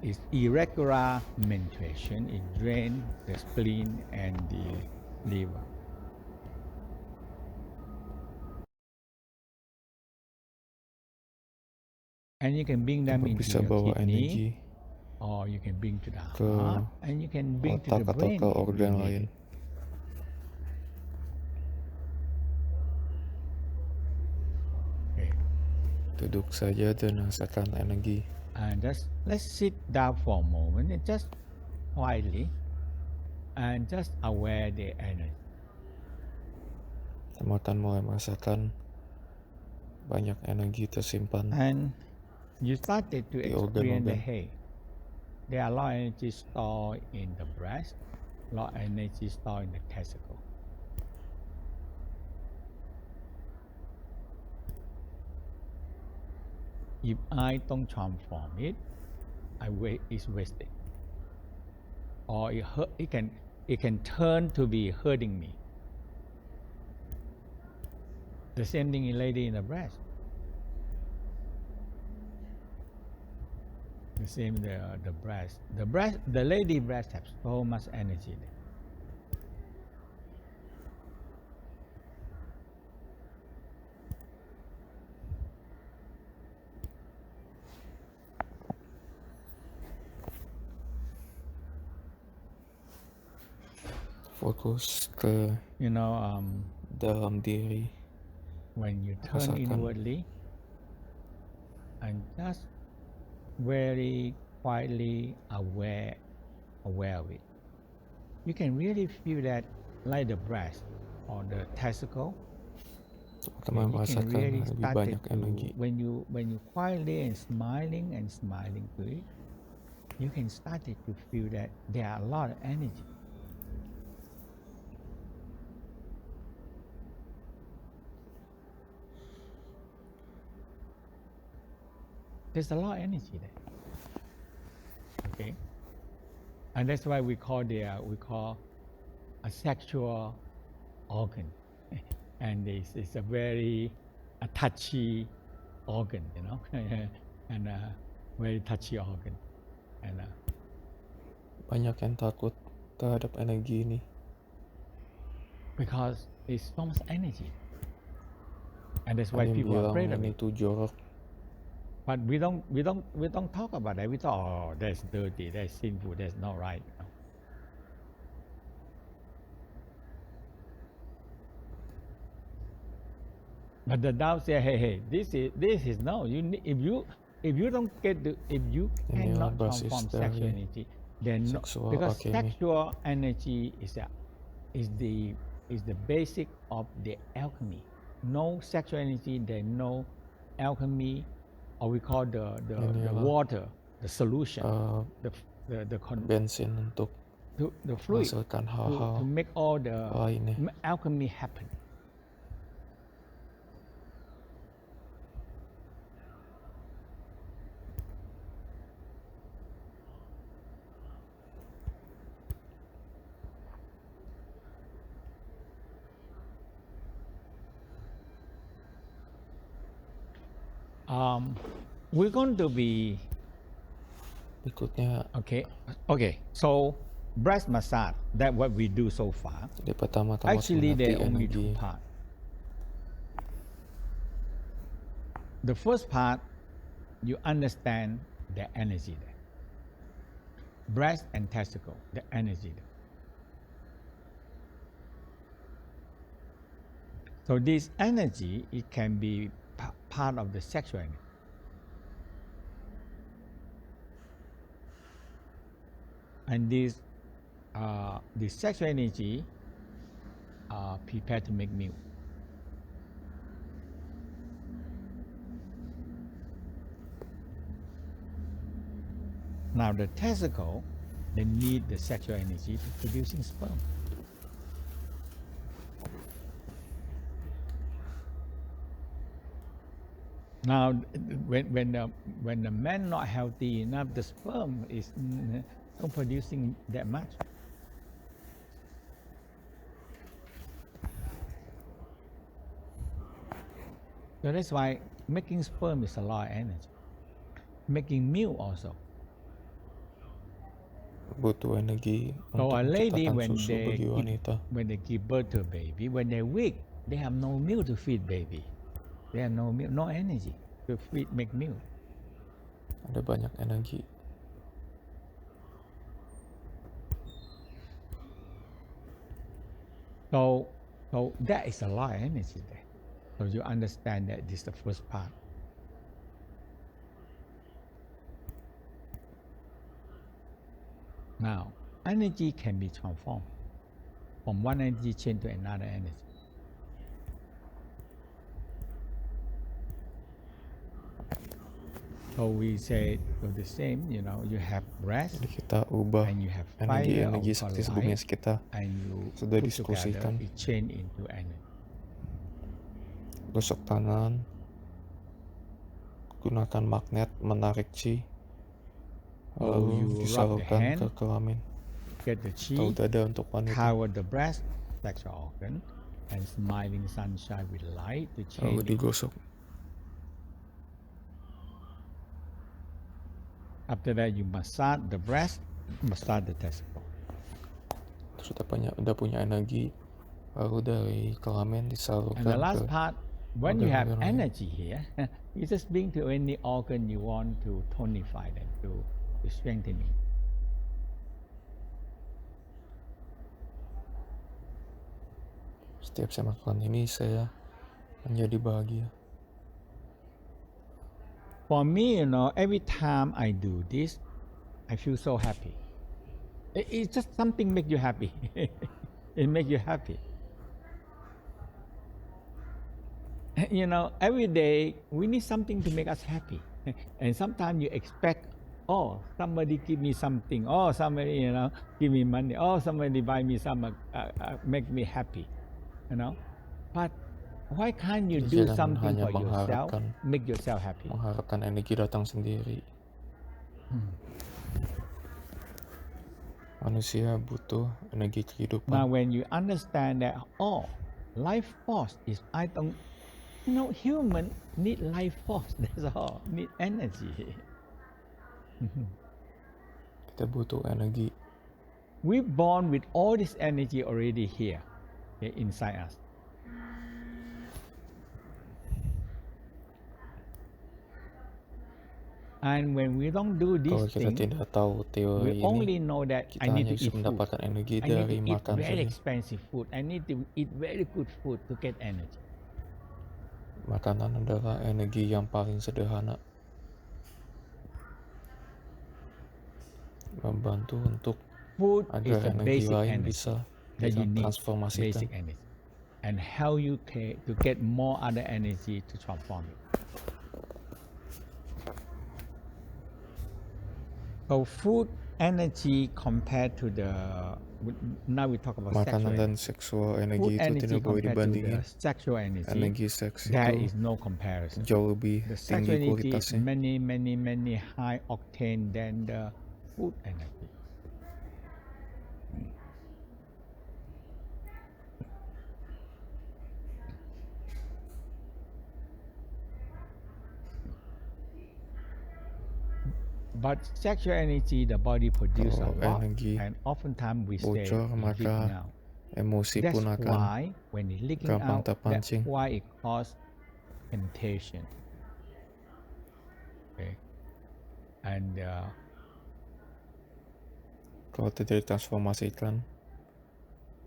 it's irregular menstruation, it drains the spleen and the liver. And you can bring them into Bisa your bawa kidney, energi or you can bring to the ke heart, and you can bring to the otak atau brain ke if you organ need lain. it. Okay. Duduk saja dan rasakan energi. And let's sit down for a moment and just quietly and just aware the energy. Kamu akan mulai merasakan banyak energi tersimpan And you started to di experience the organ-organ. hey, there are a lot of energy stored in the breast, a lot of energy stored in the testicle. If I don't transform it, it's wasted. Or it can turn to be hurting me. The same thing in lady in the breast. The same the breast. The lady breast has so much energy there. Fokus ke dalam diri. When you turn Rasakan. inwardly and just very quietly aware of it, you can really feel that like the breast or the testicle. Teman You can merasakan really lebih start banyak to, energi. when you quietly and smiling to it, you can start to feel that there are a lot of energy. There's a lot of energy there. Okay, and that's why we call a sexual organ, and it's a very touchy organ, and a very touchy organ, and banyak yang takut terhadap energi ini because it's so much energy, and that's why ada yang people are bilang afraid of ini it. tuh jorok. But we don't talk about that. We thought, oh, that's dirty, that's sinful, that's not right. But the Tao said, hey, this is no. If you don't get if you Inilah cannot basis transform sexual dari energy, then no, seksual because alchemy. sexual energy is the basic of the alchemy. No sexual energy, there's no alchemy, or we call the water, the solution, the bensin untuk the fluid menghasilkan to hal-hal make all the lainnya. alchemy happen. We're going to be Berikutnya, okay. So breast massage, that what we do so far. jadi pertama-tama Actually, there melatih are only energi. two parts. The first part, you understand the energy there. Breast and testicle, the energy there. So this energy, it can be part of the sexual energy. And this sexual energy prepared to make milk. Now the testicle, they need the sexual energy to producing sperm. Now, when the man not healthy enough, the sperm is not producing that much. So that's why making sperm is a lot of energy. Making milk also. Butuh energi So untuk a lady menciptakan susu bagi wanita. when they give birth to a baby, when they're weak, they have no milk to feed baby. They have no milk, no energy to feed, make milk. Ada banyak energi. So that is a lot of energy there. So you understand that this is the first part. Now, energy can be transformed from one energy chain to another energy. So we say the same, you have breath. Jadi kita ubah And you have energi-energi fire, seperti sebelumnya kita and you sudah put together, diskusikan. it change into energy. Tusuk tangan, gunakan magnet menarik chi, lalu you rub the disalurkan hand, ke kelamin get the atau chi, dada untuk wanita. cover the breast, sexual organ, and smiling sunshine with light to change Lalu it. digosok. After that, you massage the breast, massage the testicle. Sudah punya energi, lalu dari kelamin disalurkan And the last ke part, when you have organ-organ lain. energy here, you just bring to any organ you want to tonify them, to strengthen it. Setiap saya melakukan ini, saya menjadi bahagia. For me, every time I do this, I feel so happy. It's just something make you happy. It make you happy. Every day we need something to make us happy. And sometimes you expect, somebody give me something. Somebody, give me money. Somebody buy me some, make me happy. But why can't you do Jangan something hanya for yourself, mengharapkan make yourself happy? mengharapkan energi datang sendiri. Manusia butuh energi kehidupan. Now, when you understand that, life force is human need life force. That's all. Need energy. Kita butuh energi. We born with all this energy already here, inside us. And when we don't do this Kalau kita thing, tidak tahu teori we ini, only know that I kita need hanya to bisa eat food. mendapatkan energi I need dari to eat makan very saja. expensive food. I need to eat very good food to get energy. Makanan adalah energi yang paling sederhana, membantu untuk Food is agar a energi basic lain energy bisa that you need. ditransformasikan. Basic energy. And how you can to get more other energy to transform it. So food energy compared to now we talk about Makanan sexual dan energy. seksual Food energi itu energy tidak boleh compared to dibandingin. the sexual energy, Energi seks there itu is no comparison. jauh lebih The tinggi sexual energy is kualitasnya. many high octane than the food energy. But sexual energy, the body produces a Kalau lot, energi and oftentimes we stay bocor, leaking maka out. emosi That's pun akan why when it's leaking gampang out, that's terpancing. why it causes temptation. Okay, and Kalau tidak ditransformasikan,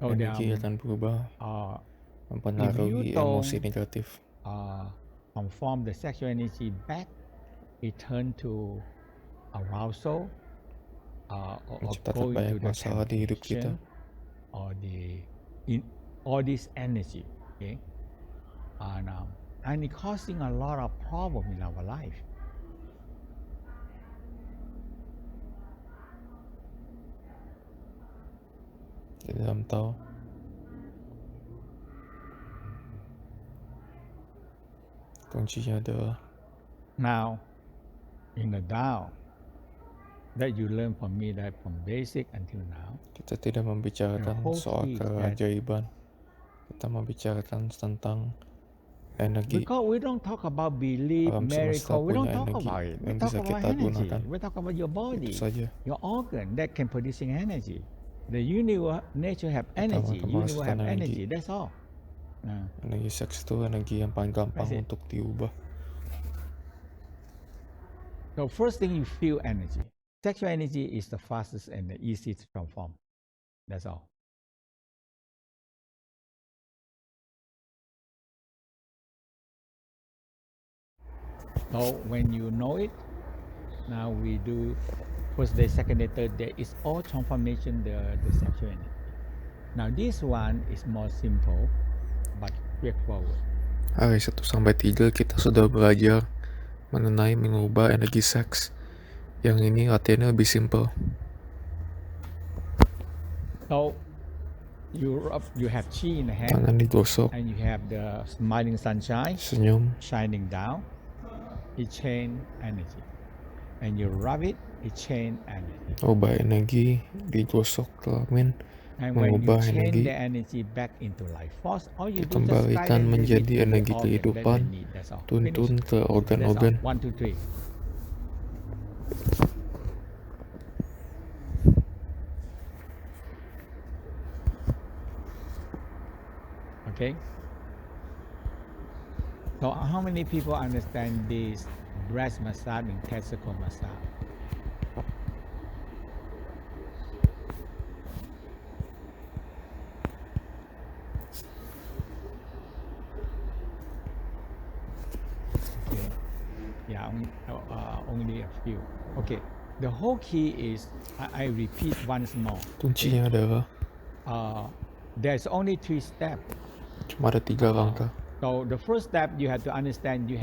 energi akan berubah, mempengaruhi emosi negatif. Transform the sexual energy back, it turn to arousal, or Menciptakan going banyak to the masalah di hidup kita. temptation, or all this energy, okay, and it causing a lot of problem in our life. Di dalam tahu kuncinya adalah Now, in the Tao that you learn from me, that from basic until now, Kita tidak the membicarakan whole soal key is that keajaiban. Kita membicarakan tentang energi. because we don't talk about belief, Alam semesta miracle, we punya don't talk energi about it. We yang talk bisa about kita energy. gunakan. We talk about your Itu body, saja. your organ that can producing energy. The universe, nature have Kita energy. Universe menghasilkan have energi. energy. That's all. Energi seks itu energi yang paling gampang That's it. untuk diubah. So first thing you feel energy. Sexual energy is the fastest and the easiest to transform. That's all. So when you know it, now we do first day, second day, third day. It's all transformation the sexual energy. Now this one is more simple, but straightforward. Hari 1 sampai 3 kita sudah belajar mengenai mengubah energi seks. Yang ini latihannya lebih simple. So you have chi in the hand, Tangan digosok, and you have the smiling sunshine senyum, shining down. It chain energy, and you rub it. It chain energy. ubah energi, digosok kelamin, And when you mengubah change energi, the energy back into life force, all you do just dikembalikan silently menjadi lead to the energi organ that kehidupan, they need. That's all. tuntun Finish. ke That's all. organ-organ. 1, 2, 3. Okay. So how many people understand this breast massage and testicle massage? Okay. Yeah, only a few. Okay. The whole key is I repeat once more. Kuncinya adalah There's only 3 steps. cuma ada 3 langkah. So the first step you have to understand you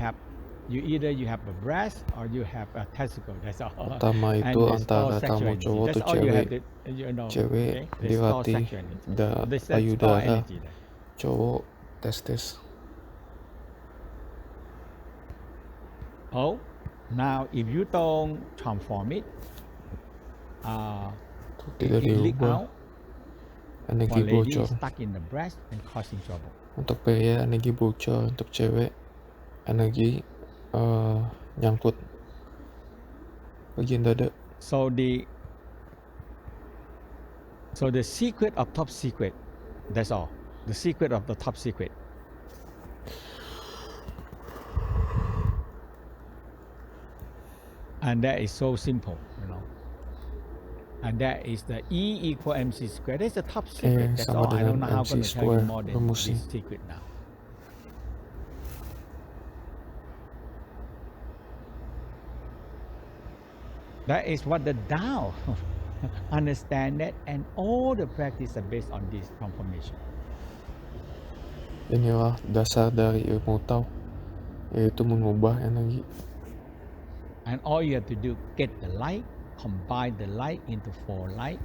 either you have a breast or you have a testicle. That's all. Pertama And itu they store antara sexual tamu energy. cowok That's atau all you have cewek. to know. Cewek Okay? They store dilatih sexual energy. So they store payudara, energy there. cowok testis. Oh, now if you don't transform it, Tidak it leak diubah, out. energi For lady bocor. stuck in the breast and causing trouble. Untuk pria energi bocor, untuk cewek energi nyangkut bagian dada. So the secret of top secret, that's all. The secret of the top secret. And that is so simple, And that is the E equal MC squared. That's the top secret. That's sama all. I don't know dengan how MC to tell you square, more than rumusnya. this secret now. That is what the Tao understand that, and all the practice are based on this confirmation. Inilah dasar dari ilmu Tao, yaitu mengubah energi. And all you have to do, get the light, combine the light into 4 light,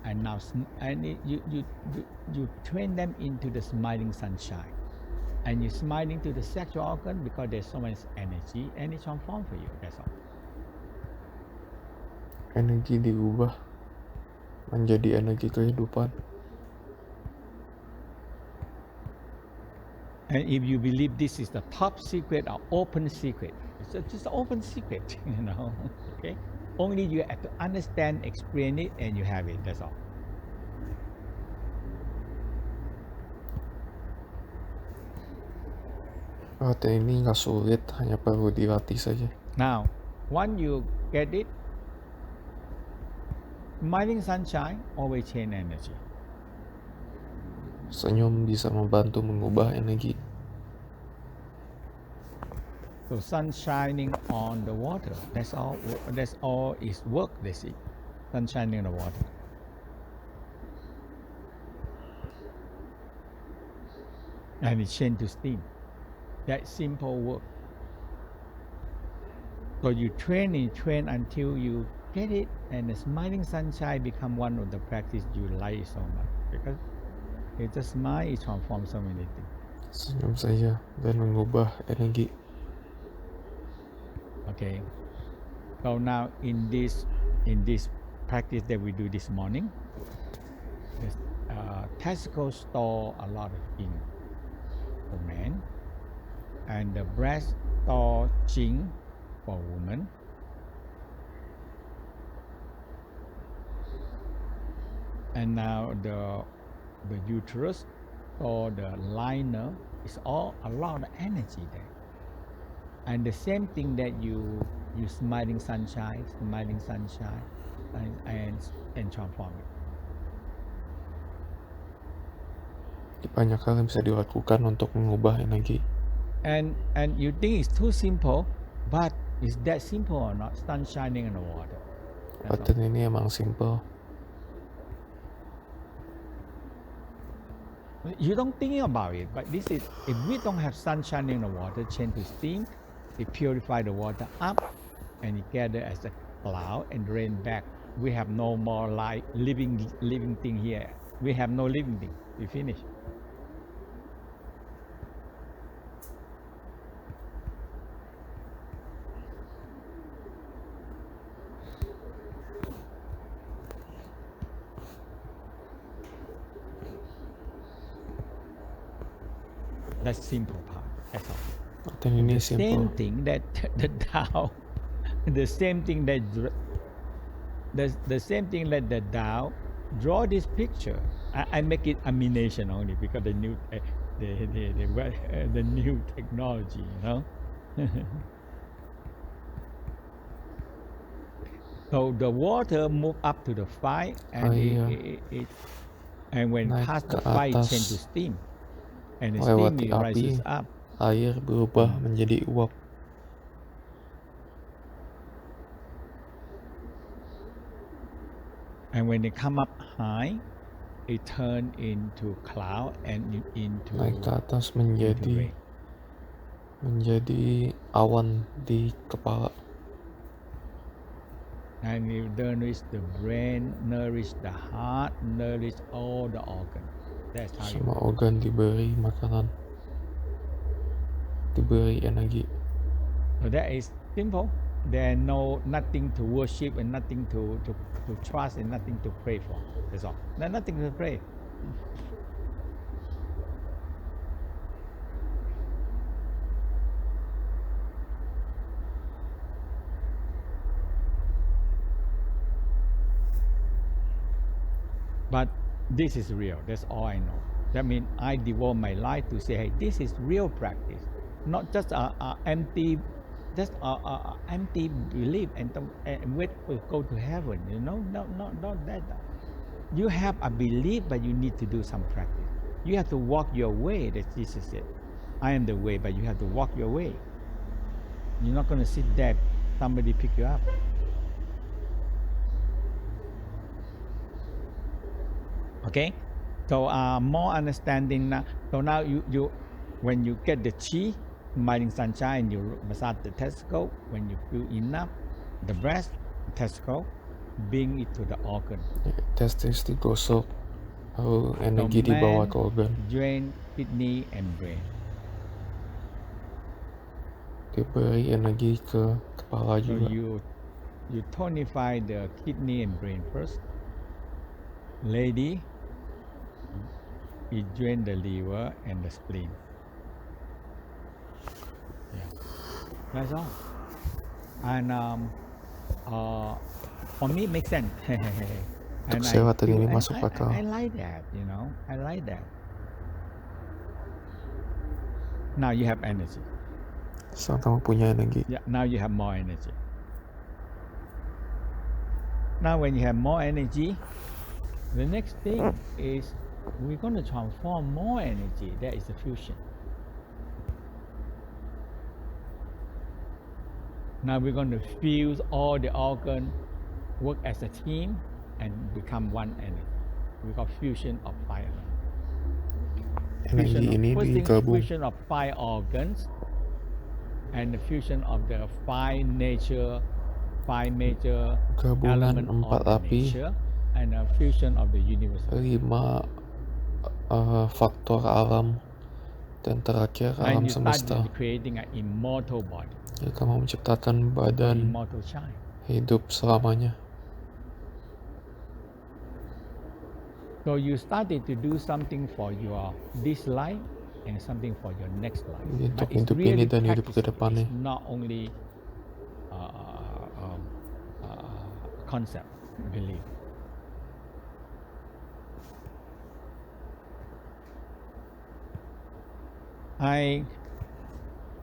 and now you train them into the smiling sunshine. And you're smiling to the sexual organ because there's so much energy, and it transforms for you. That's all. Energi diubah menjadi energi kehidupan. And if you believe this is the top secret or open secret, it's just an open secret, Okay? Only you have to understand, explain it, and you have it. That's all. Latihan ini nggak sulit, hanya perlu dilatih saja. Now, once you get it, smiling sunshine always change energy. Senyum bisa membantu mengubah energi. So sun shining on the water. That's all. That's all is work. They see, sun shining on the water. And it change to steam. That simple work. So you train until you get it, and the smiling sunshine become one of the practice you like so much, because it just smile, it transforms so many things. Senyum saja dan mengubah energi. Okay. So now in this practice that we do this morning, the testicles store a lot of yin for men, and the breast store qing for women. And now the uterus or the liner is all a lot of energy there. And the same thing that you smiling sunshine, and transform it. Banyak hal yang bisa dilakukan untuk mengubah energi. And you think it's too simple, but is that simple or not? Sun shining in the water. Pattern ini emang simple. You don't think about it, but this is, if we don't have sun shining in the water, change to steam, it purify the water up, and it gather as a cloud and rain back. We have no more living thing here. We have no living thing. We finish. That's simple part. That's all. Pattern ini simple. Same thing that the Tao, the same thing that the Tao draw this picture. I make it animation only because the new the new technology, you know. So the water move up to the fire, and it and when past the fire change to steam. And the steam rises up. Air berubah menjadi uap. And when they come up high, it turn into cloud and into naik ke atas menjadi awan di kepala. And you nourish the brain, nourish the heart, nourish all the organs. Semua organ diberi makanan, diberi energi. So that is simple. There nothing to worship and nothing to trust and nothing to pray for. That's all. Nothing to pray. But this is real. That's all I know. That means I devote my life to say, hey, this is real practice, not just empty, just empty belief and wait to go to heaven. You know, not that. You have a belief, but you need to do some practice. You have to walk your way. That Jesus said, I am the way, but you have to walk your way. You're not going to sit there, somebody pick you up. Okay, so more understanding now. So now you when you get the chi, smiling sunshine, you massage the testicle. When you feel enough, the breast, testicle, bring it to the organ. Testis digosok, lalu energi dibawa ke organ. Drain kidney and brain. Diberi energi ke kepala juga. So you tonify the kidney and brain first. Lady, you drain the liver and the spleen. Yeah, that's all. And for me, it makes sense. Untuk saya tadi ini masuk akal. I like that, you know. I like that. Now you have energy. Sekarang kamu punya energi. Yeah, now you have more energy. Now when you have more energy, the next thing is we're going to transform more energy. That is the fusion. Now we're going to fuse all the organs, work as a team, and become one energy. We call fusion of fire. Energi ini digabung. Fusion of 5 organs and the fusion of the 5 major gabungan elements 4 of the api, nature and a fusion of the universe. 5 faktor alam, dan terakhir alam semesta. And you start creating an immortal body. Ya, kamu menciptakan for badan immortal child. hidup selamanya. So you started to do something for your this life and something for your next life. Jadi But untuk it's hidup ini really dan hidup ke practicing. It's depannya. not only uh, um, concept, belief.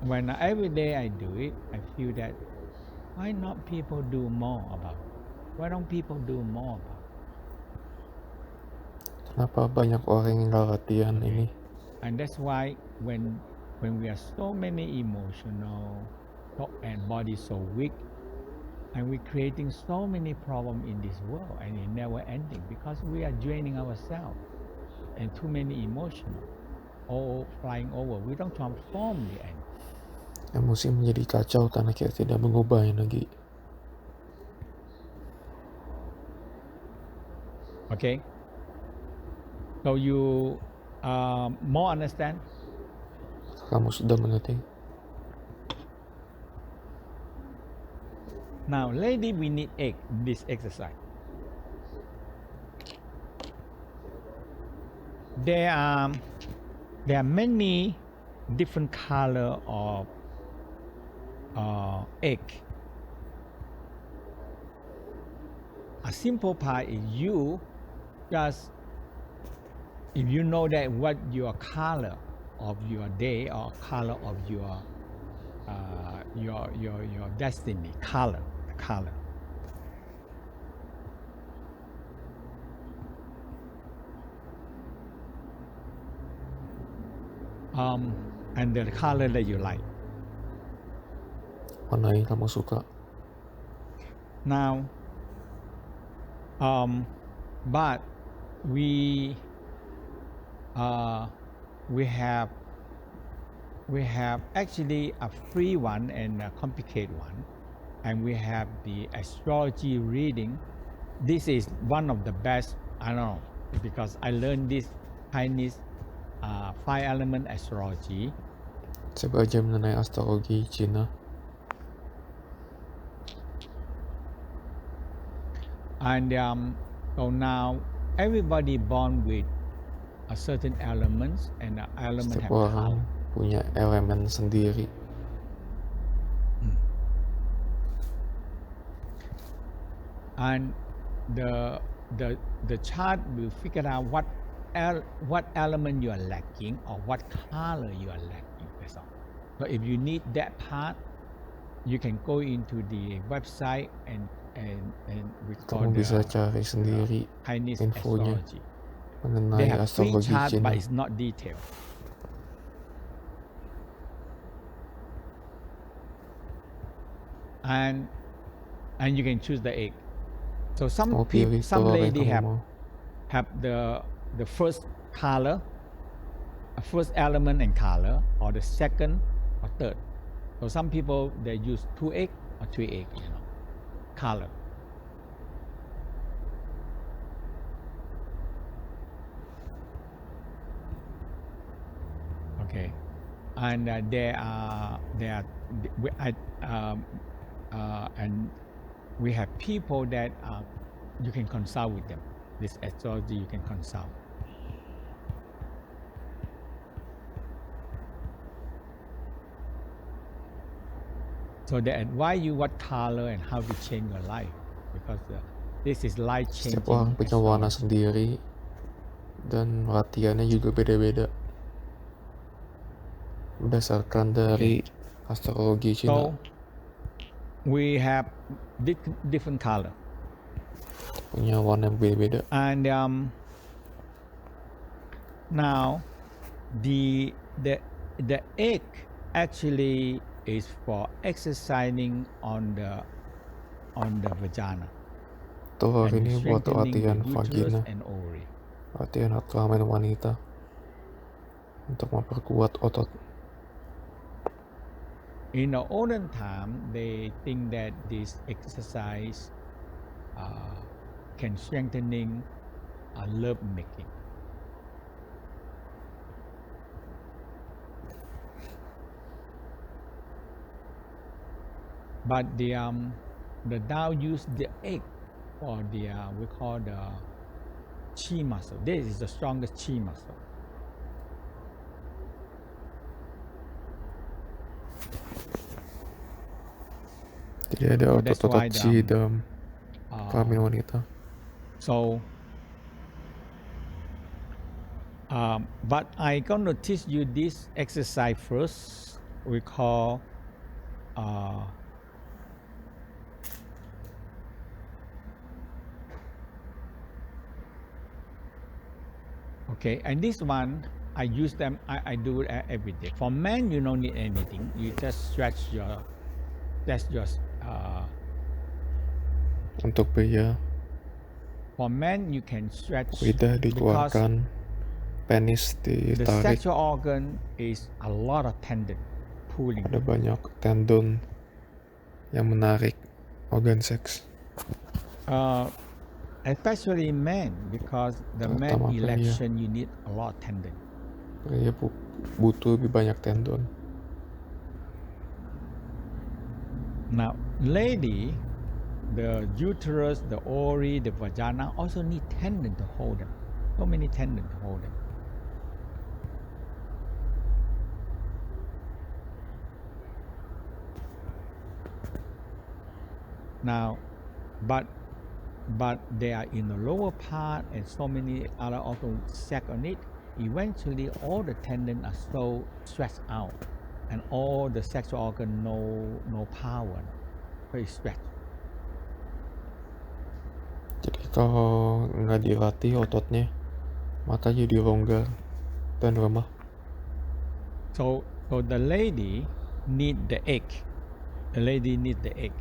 When every day I do it, I feel that why not people do more about it? Why don't people do more about it? Kenapa banyak orang yang nggak latihan ini? And that's why when we are so many emotional and body so weak, and we're creating so many problems in this world, and it never ending because we are draining ourselves and too many emotional all flying over. We don't transform the end. Emosi menjadi kacau karena kita tidak mengubah energi. Okay, so you more understand. Kamu sudah mengerti? Now, lady, we need egg this exercise. There are many different color of egg. A simple part is you just if you know that what your color of your day or color of your destiny color. And the color that you like. Mana yang kamu suka? Now, but we have actually a free one and a complicated one, and we have the astrology reading. This is one of the best. I don't know because I learned this Chinese 5-element astrology. Saya belajar mengenai astrologi Cina. And so now everybody born with a certain elements, and the element Setiap have orang color. punya elemen sendiri. And the chart will figure out what element you are lacking or what color you are lacking. That's all. So if you need that part, you can go into the website and record Kamu bisa cari sendiri Chinese infonya astrology. They mengenai have free astrologi chart, Cina. but it's not detailed. And you can choose the egg. So some lady have the first color, first element and color, or the second or third. So some people they use 2 egg or 3 egg, color. Okay, and and we have people that you can consult with them. This astrology you can consult. So they advise you what color and how to change your life because this is life changing. Setiap orang punya warna sendiri dan latihannya juga beda-beda berdasarkan dari astrologi Cina. So we have different color. Punya warna yang beda-beda. And now the egg actually is for exercising on the vagina. Telur ini buat latihan vagina, and ovary. latihan kelamin wanita untuk memperkuat otot. In the olden time, they think that this exercise can strengthening love making. but the Tao use the egg for the we call the chi muscle. This is the strongest chi muscle. Jadi ada So that's otot-otot why chi dalam kelamin wanita. So, but I gonna teach you this exercise first. We call okay, and this one I use them. I do it every day. For men, you don't need anything. You just stretch your. That's your. Untuk pria, For men, you can stretch lidah because dikeluarkan, penis the ditarik, sexual organ is a lot of tendon pulling. ada banyak tendon yang menarik organ seks. Especially men, because the men Terutama pria. election you need a lot of tendon. Pria butuh lebih banyak tendon. Now, lady, the uterus, the ovary, the vagina also need tendon to hold them. So many tendon to hold them. Now, but they are in the lower part and so many other organs sack on it. Eventually, all the tendon are so stretched out, and all the sexual organ no power, very stretched. Jadi kalau nggak dilatih ototnya, maka jadi longgar dan lemah. So the lady need the egg. The lady need the egg.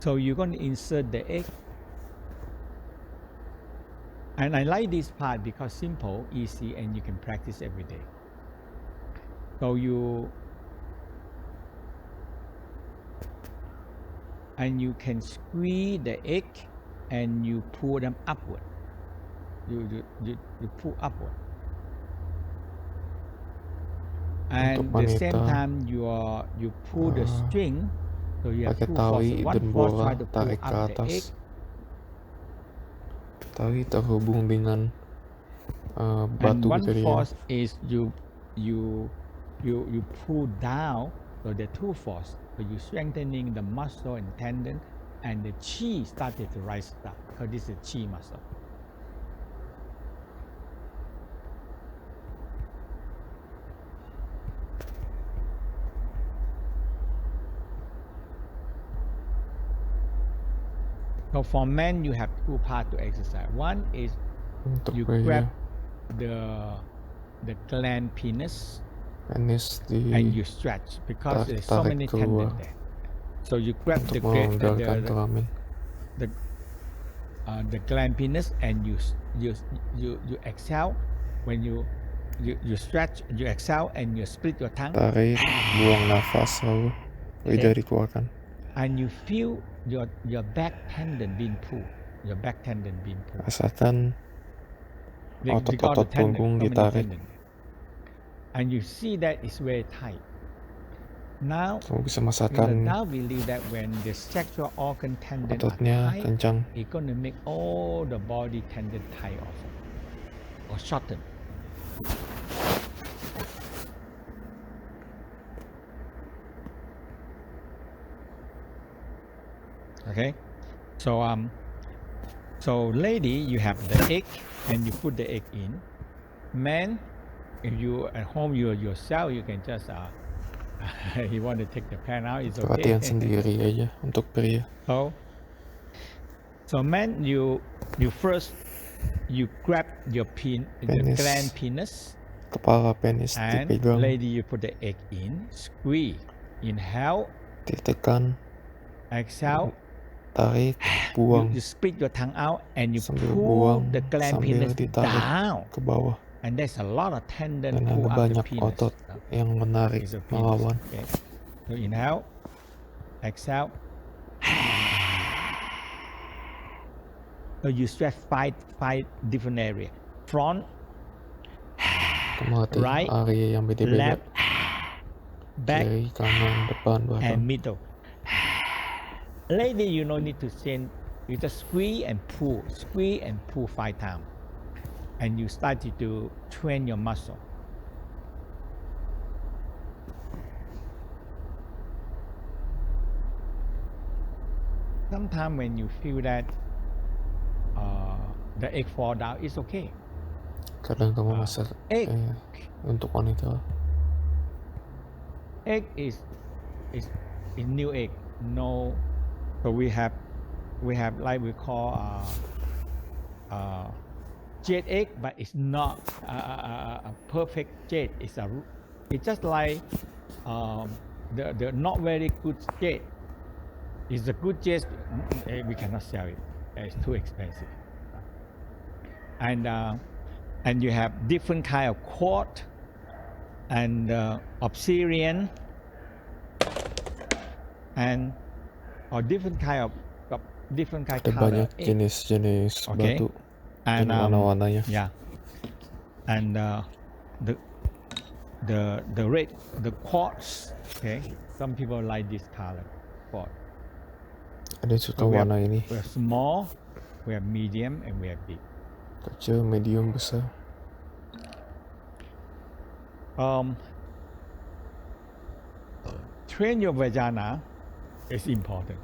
So you're going to insert the egg. And I like this part because simple, easy, and you can practice every day. So you can squeeze the egg and you pull them upward. You pull upward. And at the same time you pull the string. So you have two forces. One force try to pull up the egg. Tali terhubung dengan And batu one tadi ya. force is you pull down. So the two force. So you strengthening the muscle and tendon, and the chi started to rise up because this is chi muscle. So for men, you have two parts to exercise. One is Untuk you pria, grab the gland penis penis and you stretch because there's so many tendons there. So you grab untuk melonggarkan kelamin. The gland penis and you exhale. When you stretch, you exhale and you split your tongue. Tarik, buang nafas lalu lidah dikeluarkan. And you feel your back tendon being pulled. Your back tendon being pulled. Rasakan otot-otot punggung ditarik. And you see that it's very tight. Now, kamu bisa merasakan now believe that when the sexual organ tendon ototnya are tight, kencang. it's going to make all the body tendon tight also or shorten. Okay, so lady, you have the egg and you put the egg in. Man, if you at home yourself, you can just you want to take the pen out, it's okay. Latihan sendiri aja untuk pria. So man, you first you grab your the gland penis. Kepala penis and dipegang. Lady, you put the egg in, squeeze, inhale, ditekan, exhale, tarik, buang. You spit your tongue out and you sambil pull buang, the gland penis down. Ke bawah. And there's a lot of tendon dan pull ada up banyak the penis. otot yang menarik melawan. Okay. So inhale, exhale. So you stretch five different areas. Front, right, area yang beda-beda. left, back, kiri, kanan, depan, belakang. and middle. Lady, you don't need to send. You just squeeze and pull 5 times, and you start to train your muscle. Sometimes when you feel that the egg fall down, it's okay. Kadang kamu masak Egg untuk wanita. egg is new egg. No, so we have like we call jade egg, but it's not a perfect jade. It's just like the not very good jade. It's a good jade. We cannot sell it. It's too expensive. And you have different kind of quartz and obsidian and or different kind of Ada color banyak egg. jenis-jenis Okay. batu And dan warna-warnanya. yeah, and the red, the quartz. Okay, some people like this color quartz. Ada yang suka So warna ini. we have small, we have medium, and we have big. Kecil, medium, besar. Train your vagina is important.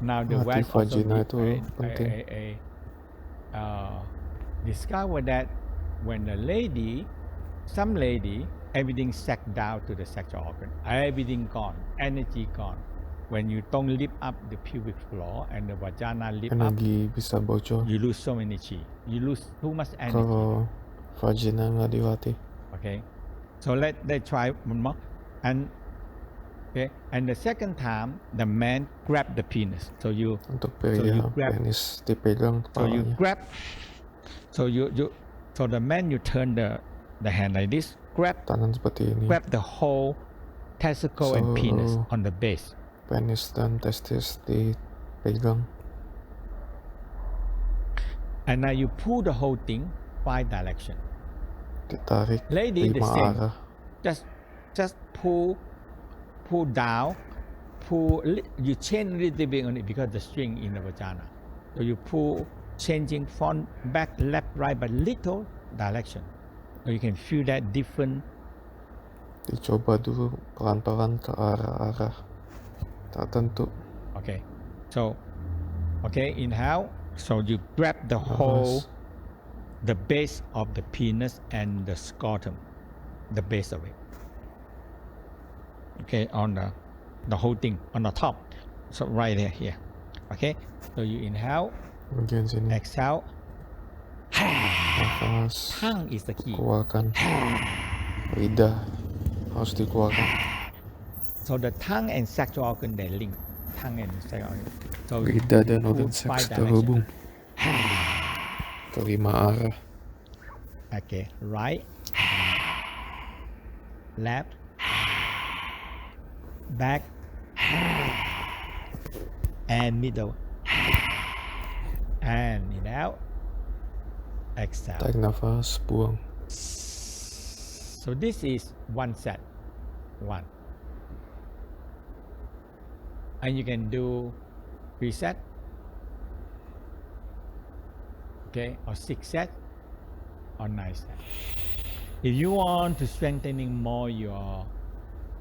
Now the Latih West also vagina itu penting. discover that when some lady, everything sacked down to the sexual organ, everything gone, energy gone. When you don't lift up the pubic floor and the vagina lift up, Energi bisa bocor you lose so many chi. You lose too much energy. kalau vagina nggak dilatih. Okay, so let's try one more. And the second time, the man grab the penis. So you Untuk pria, penis dipegang so you kepalanya. grab. So the man, you turn the hand like this, grab Tangan seperti ini. the whole testicle and penis on the base. Penis dan testis dipegang. And now you pull the whole thing 5 direction. Ditarik Lady, the 5 same. arah. Just pull down, you change a little bit on it because the string in the vagina. So you pull, changing front, back, left, right, but little direction. So you can feel that different. Dicoba dulu pelan-pelan ke arah-arah tertentu. Okay, so inhale. So you grab the whole, the base of the penis and the scrotum, the base of it. Okay, on the whole thing on the top. So right here. Okay, so you inhale, Bagian sini. exhale. Nafas. Tongue is the key. Keluarkan. Lidah harus dikeluarkan. So the tongue and sexual organ, they link. Tongue and sexual organ. So Lidah dan organ pull seks 5 terhubung direction. ke 5 arah. Okay, right, left, back, and middle. And inhale, exhale. Tarik nafas, buang. So this is one set. One. And you can do 3 sets. Okay, or 6 sets, or 9 sets. If you want to strengthening more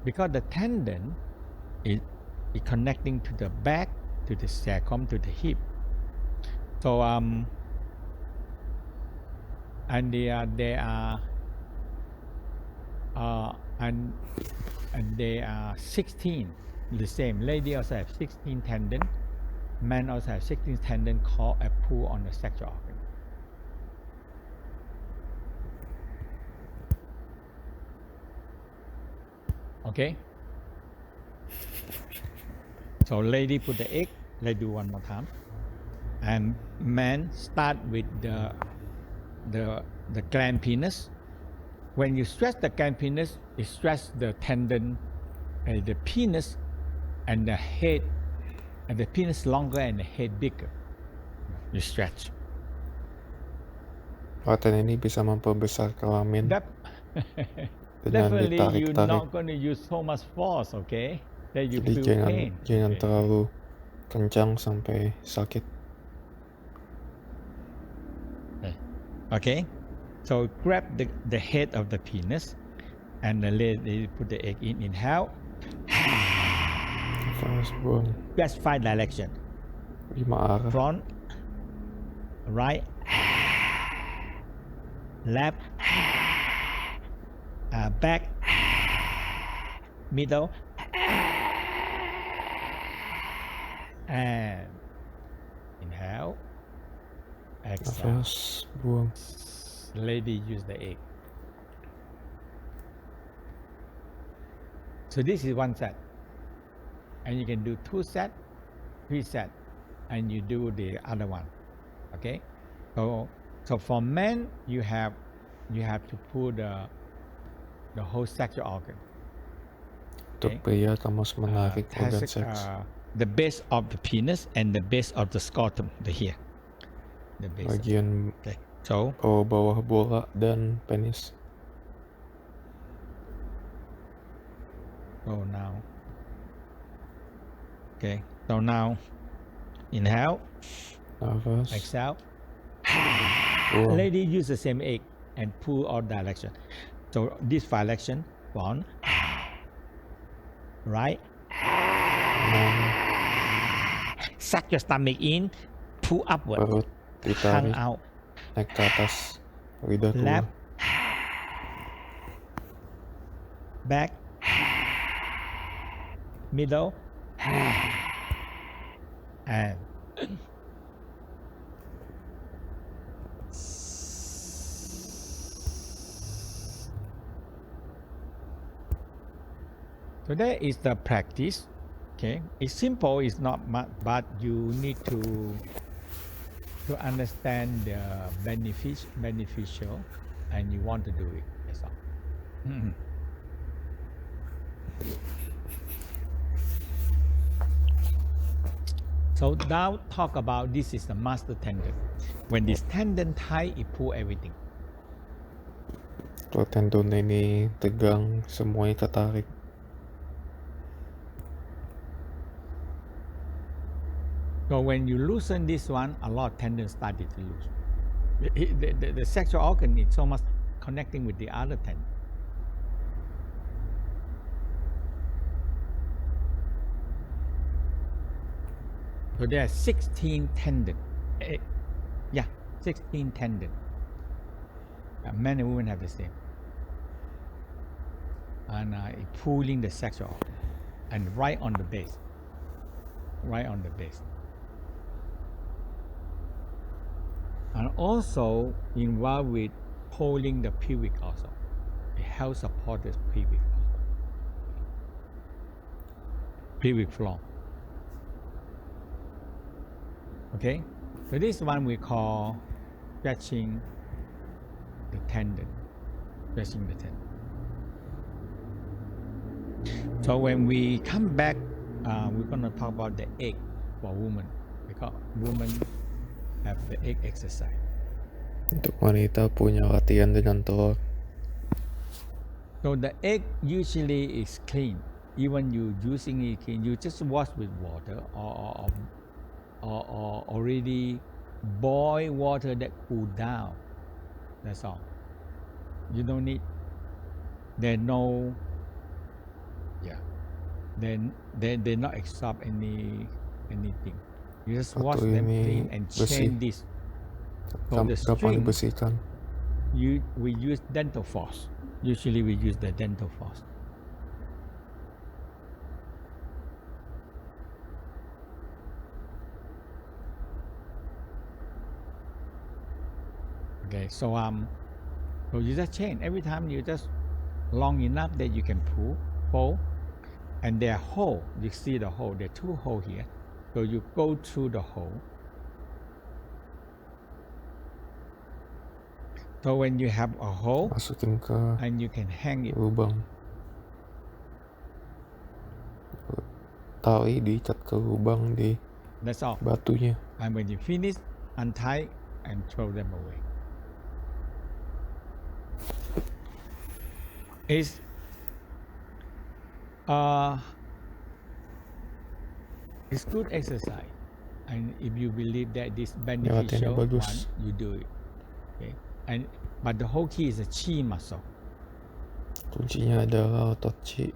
because the tendon is connecting to the back, to the sacrum, to the hip. So and they are and they are 16, the same. Lady also have 16 tendon. Men also have 16 tendon called a pull on the sexual organ. Okay. So lady put the egg. Let's do one more time. And man start with the gland penis. When you stretch the gland penis, it stretch the tendon, the penis, and the head, and the penis longer and the head bigger. You stretch. Latihan ini bisa memperbesar kelamin That dengan definitely you're ditarik-tarik. not going to use so much force, okay? That you Jadi feel pain. jangan Okay. terlalu kencang sampai sakit. Okay, so grab the head of the penis and then put the egg in. Inhale. Nafas, buang. That's 5 direction. 5 arah. Front, right, left, back, middle, and inhale. Exhale. Nafas, buang. Lady use the egg. So this is one set, and you can do 2 set, 3 set, and you do the other one. Okay, so for men you have to put the whole sexual organ. Untuk pria kamu harus menarik organ seks. The base of the penis and the base of the scrotum, here. The base. Bagian okay. So bawah bola dan penis. So now, okay. So now, inhale. Nafas. Exhale. Buang. Lady use the same egg and pull all direction. So this direction, one, right. Suck your stomach in, pull upward. Perut Hang ditarik, out. naik ke atas, lidah keluar. Left, back, middle, and so that is the practice. Okay, it's simple, it's not much, but you need to understand the beneficial, and you want to do it. That's all. So now talk about this is the master tendon. When this tendon tight, it pull everything. Kalau tendon ini tegang, semuanya tertarik. So when you loosen this one, a lot of tendons started to lose. The sexual organ is so much connecting with the other tendon. So there are 16 tendons. 16 tendons. Men and women have the same. And pulling the sexual organ. And right on the base. Right on the base. And also involved with holding the pelvic also. It helps support the pelvic also. Pelvic floor. Okay, so this one we call stretching the tendon. Stretching the tendon. So when we come back, we're going to talk about the egg for women, because women have the egg exercise. Untuk wanita punya latihan dengan telur. So the egg usually is clean. Even you using it clean, you just wash with water or already boil water that cool down. That's all. You don't need. They no. Yeah. Then they not absorb anything. You just wash Satu them ini clean and bersih. chain this. So the Gampang string, dibersihkan. we use dental floss. Usually we use the dental floss. Okay, so you just chain every time. You just long enough that you can pull, and there are hole. You see the hole. There are 2 holes here. So you go through the hole. So when you have a hole, Masukin ke and you can hang it. lubang. Tali diikat ke lubang di That's all. batunya. And when you finish, untie and throw them away. It's good exercise, and if you believe that this latihannya beneficial one, bagus. you do it. Okay, but the whole key is a chi muscle. Kuncinya adalah otot chi.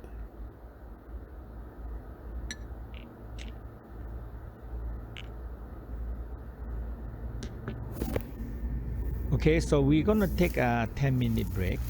Okay, so we're gonna take a 10-minute break.